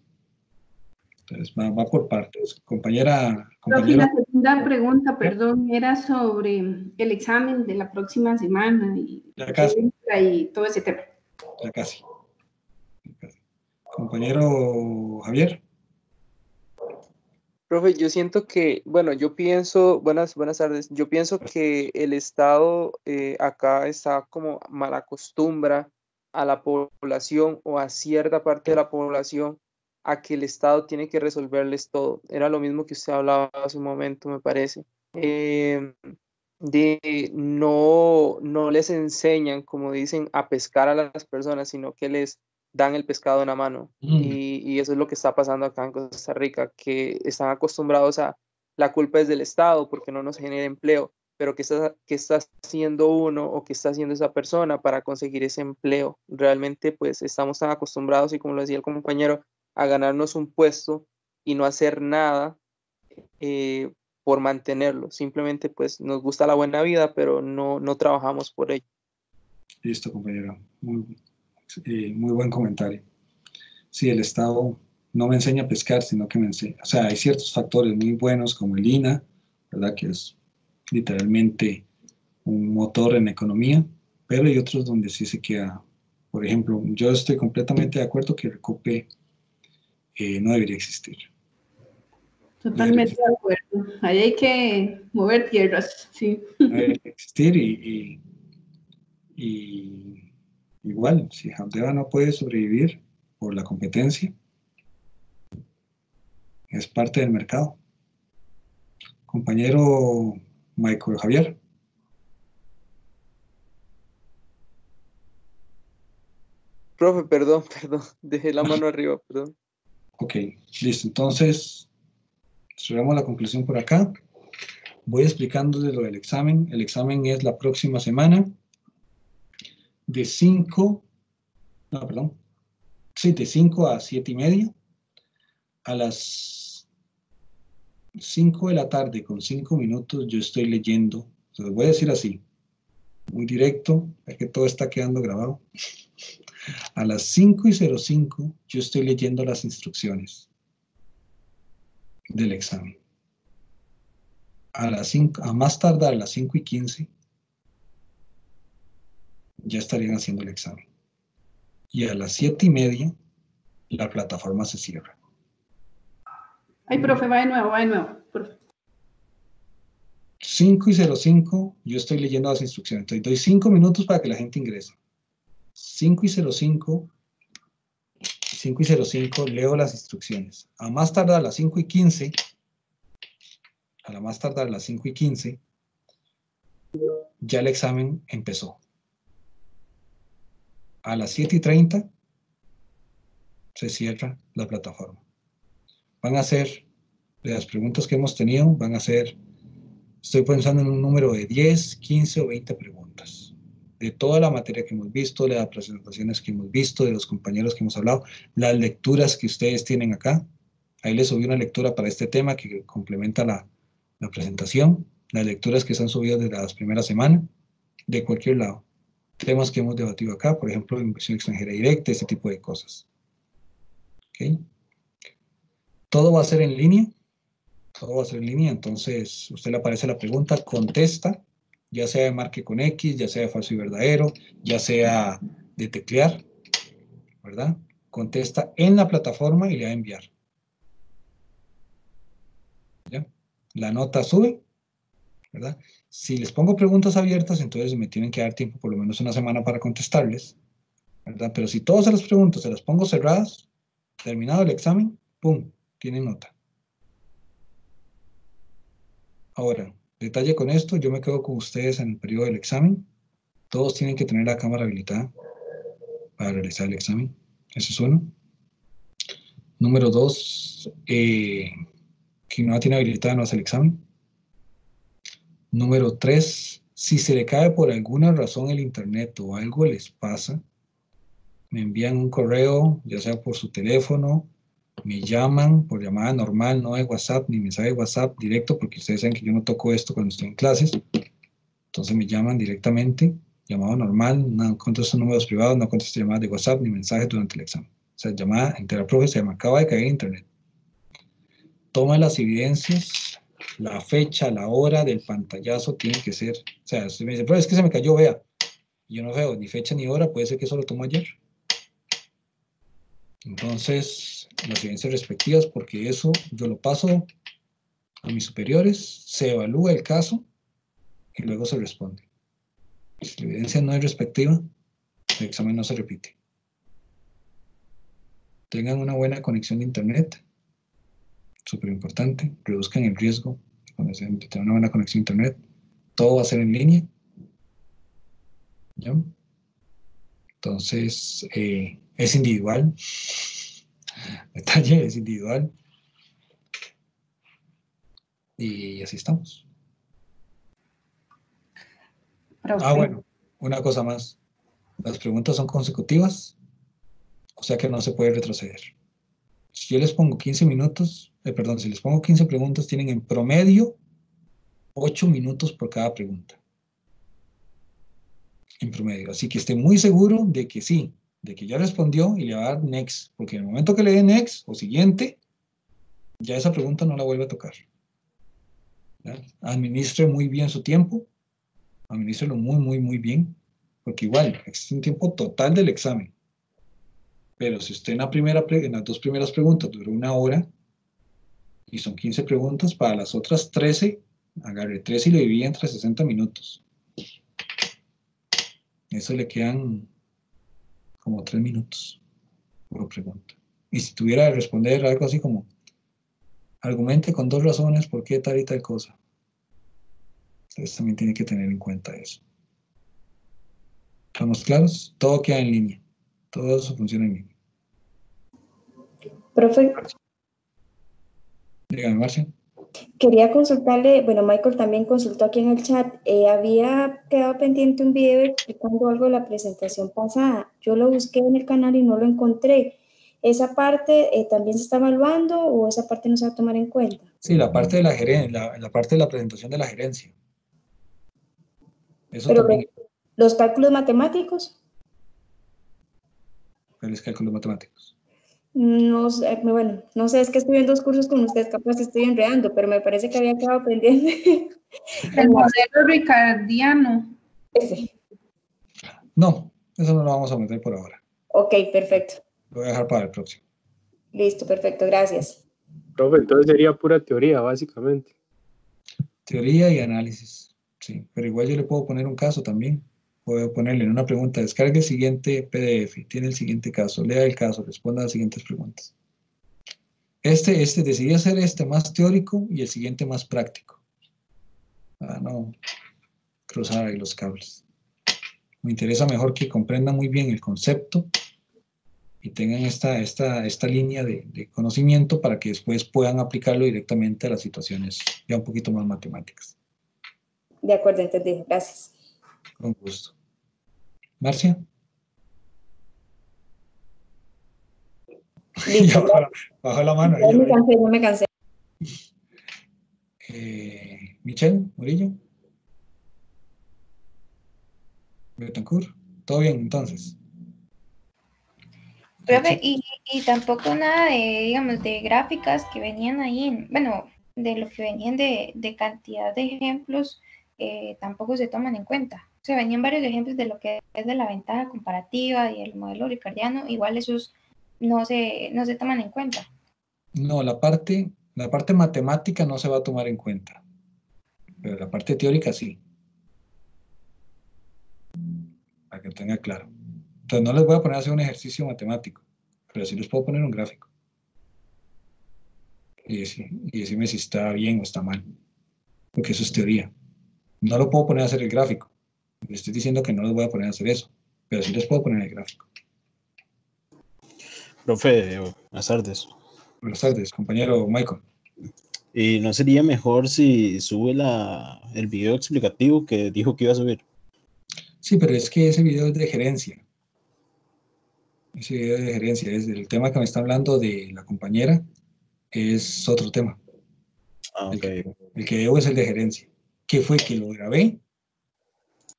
Entonces va por partes. Compañera. La segunda pregunta, perdón, era sobre el examen de la próxima semana y todo ese tema. Ya casi. Compañero Javier. Profe, yo siento que, bueno, yo pienso, buenas tardes, yo pienso que el Estado acá está como mal acostumbra a la población o a cierta parte de la población a que el Estado tiene que resolverles todo. Era lo mismo que usted hablaba hace un momento, me parece. No les enseñan, como dicen, a pescar a las personas, sino que les dan el pescado en la mano. Y eso es lo que está pasando acá en Costa Rica, que están acostumbrados a la culpa es del Estado porque no nos genera empleo, pero ¿qué está haciendo uno o qué está haciendo esa persona para conseguir ese empleo? Realmente pues estamos tan acostumbrados, y como lo decía el compañero, a ganarnos un puesto y no hacer nada por mantenerlo. Simplemente pues nos gusta la buena vida, pero no trabajamos por ello. Listo, compañero. Muy buen comentario. Sí, el Estado no me enseña a pescar, sino que me enseña. O sea, hay ciertos factores muy buenos como el INA, ¿verdad? Que es literalmente un motor en la economía, pero hay otros donde sí se queda. Por ejemplo, yo estoy completamente de acuerdo que Recope no debería existir. Totalmente de acuerdo. Ahí hay que mover tierras, sí. No debería existir y igual, si Jamdeva no puede sobrevivir por la competencia, es parte del mercado. Compañero Michael Javier. Profe, perdón, dejé la mano arriba, perdón. Ok, listo. Entonces, cerramos la conclusión por acá. Voy explicándoles lo del examen. El examen es la próxima semana de 5 a 7 y media. A las 5 de la tarde con 5 minutos yo estoy leyendo. Se los voy a decir así, muy directo, es que todo está quedando grabado. A las 5:05 yo estoy leyendo las instrucciones del examen. A más tardar a las 5:15 ya estarían haciendo el examen. Y a las 7:30 la plataforma se cierra. Ay, profe, va de nuevo. Profe. 5:05 yo estoy leyendo las instrucciones. Entonces doy 5 minutos para que la gente ingrese. 5:05 leo las instrucciones. A más tardar a las 5:15, ya el examen empezó. A las 7:30 se cierra la plataforma. Van a ser, de las preguntas que hemos tenido, van a ser Estoy pensando en un número de 10, 15 o 20 preguntas. De toda la materia que hemos visto, de las presentaciones que hemos visto, de los compañeros que hemos hablado, las lecturas que ustedes tienen acá. Ahí les subí una lectura para este tema que complementa la presentación. Las lecturas que se han subido desde las primeras semanas, de cualquier lado. Temas que hemos debatido acá, por ejemplo, inversión extranjera directa, este tipo de cosas. ¿Okay? Todo va a ser en línea. Todo va a ser en línea, entonces usted le aparece la pregunta, contesta, ya sea de marque con X, ya sea de falso y verdadero, ya sea de teclear, ¿verdad? Contesta en la plataforma y le va a enviar. ¿Ya? La nota sube, ¿verdad? Si les pongo preguntas abiertas, entonces me tienen que dar tiempo por lo menos una semana para contestarles, ¿verdad? Pero si todas las preguntas se las pongo cerradas, terminado el examen, ¡pum!, tienen nota. Ahora, detalle con esto, yo me quedo con ustedes en el periodo del examen. Todos tienen que tener la cámara habilitada para realizar el examen. Eso es uno. Número 2, quien no la tiene habilitada no hace el examen. Número 3, si se le cae por alguna razón el internet o algo les pasa, me envían un correo, ya sea por su teléfono, me llaman por llamada normal, no de WhatsApp, ni mensaje de WhatsApp directo, porque ustedes saben que yo no toco esto cuando estoy en clases. Entonces me llaman directamente, llamado normal, no contesto números privados, no contesto llamadas de WhatsApp ni mensajes durante el examen. O sea, llamada entera, profe, se me acaba de caer internet. Toma las evidencias, la fecha, la hora del pantallazo tiene que ser, o sea, usted me dice, pero es que se me cayó, vea. Yo no veo ni fecha ni hora, puede ser que eso lo tomó ayer. Entonces, las evidencias respectivas, porque eso yo lo paso a mis superiores, se evalúa el caso y luego se responde. Si la evidencia no es respectiva, el examen no se repite. Tengan una buena conexión de internet, súper importante, reduzcan el riesgo de tener una buena conexión de internet. Todo va a ser en línea. ¿Ya? Entonces, es individual. Detalle, es individual. Y así estamos. Bueno, una cosa más. Las preguntas son consecutivas, o sea que no se puede retroceder. Si yo les pongo 15 minutos, si les pongo 15 preguntas, tienen en promedio 8 minutos por cada pregunta. En promedio. Así que esté muy seguro de que sí, de que ya respondió y le va a dar next, porque en el momento que le dé next o siguiente, ya esa pregunta no la vuelve a tocar. ¿Ya? Administre muy bien su tiempo, administrelo muy bien, porque igual existe un tiempo total del examen. Pero si usted en las dos primeras preguntas duró 1 hora y son 15 preguntas, para las otras 13, agarre 13 y lo divide entre 60 minutos. Eso le quedan como 3 minutos por pregunta. Y si tuviera que responder algo así como, argumente con 2 razones por qué tal y tal cosa. Entonces también tiene que tener en cuenta eso. ¿Estamos claros? Todo queda en línea. Todo eso funciona en línea. Profe. Dígame, Marcia. Quería consultarle, bueno, Michael también consultó aquí en el chat, había quedado pendiente un video explicando algo de la presentación pasada. Yo lo busqué en el canal y no lo encontré. ¿Esa parte también se está evaluando o esa parte no se va a tomar en cuenta? Sí, la parte de la parte de la presentación de la gerencia. Eso pero también. ¿Los cálculos matemáticos? ¿Cuáles cálculos matemáticos? No sé, bueno, no sé, es que estoy en 2 cursos con ustedes, capaz estoy enredando, pero me parece que había quedado pendiente. El modelo ricardiano. Ese. No, eso no lo vamos a meter por ahora. Ok, perfecto. Lo voy a dejar para el próximo. Listo, perfecto, gracias. Profe, entonces sería pura teoría, básicamente. Teoría y análisis, sí. Pero igual yo le puedo poner un caso también. Puedo ponerle en una pregunta, descargue el siguiente PDF, tiene el siguiente caso, lea el caso, responda a las siguientes preguntas. Decidí hacer este más teórico y el siguiente más práctico. Para no cruzar ahí los cables. Me interesa mejor que comprendan muy bien el concepto y tengan esta línea de conocimiento para que después puedan aplicarlo directamente a las situaciones ya un poquito más matemáticas. De acuerdo, entendido. Gracias. Con gusto. Marcia. Listo. Bajó la mano. Ya me cansé. Michelle Murillo. Betancourt. ¿Todo bien entonces? Profe, y tampoco nada de, digamos, de gráficas que venían ahí, bueno, de lo que venían de cantidad de ejemplos, tampoco se toman en cuenta. O sea, venían varios ejemplos de lo que es de la ventaja comparativa y el modelo ricardiano, igual esos no se toman en cuenta. No, la parte matemática no se va a tomar en cuenta, pero la parte teórica sí. Para que lo tenga claro. Entonces no les voy a poner a hacer un ejercicio matemático, pero sí les puedo poner un gráfico. Y decirme si está bien o está mal. Porque eso es teoría. No lo puedo poner a hacer el gráfico. Les estoy diciendo que no les voy a poner a hacer eso, pero sí les puedo poner el gráfico. Profe, buenas tardes. Buenas tardes, compañero Michael. ¿Y no sería mejor si sube el video explicativo que dijo que iba a subir? Sí, pero es que ese video es de gerencia. Ese video es de gerencia. Es el tema que me está hablando de la compañera, es otro tema. Ah, okay. El que debo es el de gerencia. Que fue que lo grabé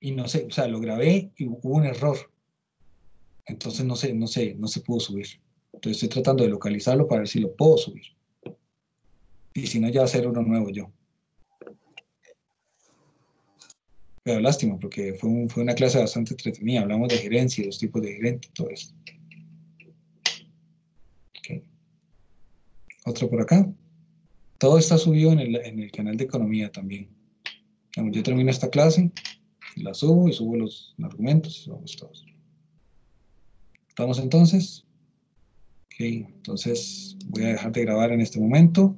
y no sé, o sea, lo grabé y hubo un error. Entonces no se pudo subir. Entonces estoy tratando de localizarlo para ver si lo puedo subir. Y si no, ya va a ser uno nuevo yo. Pero lástima, porque fue una clase bastante entretenida. Hablamos de gerencia, los tipos de gerente y todo eso. Okay. Otro por acá. Todo está subido en el canal de economía también. Yo termino esta clase, la subo y subo los argumentos y subamos todos. ¿Estamos entonces? Ok, entonces voy a dejar de grabar en este momento.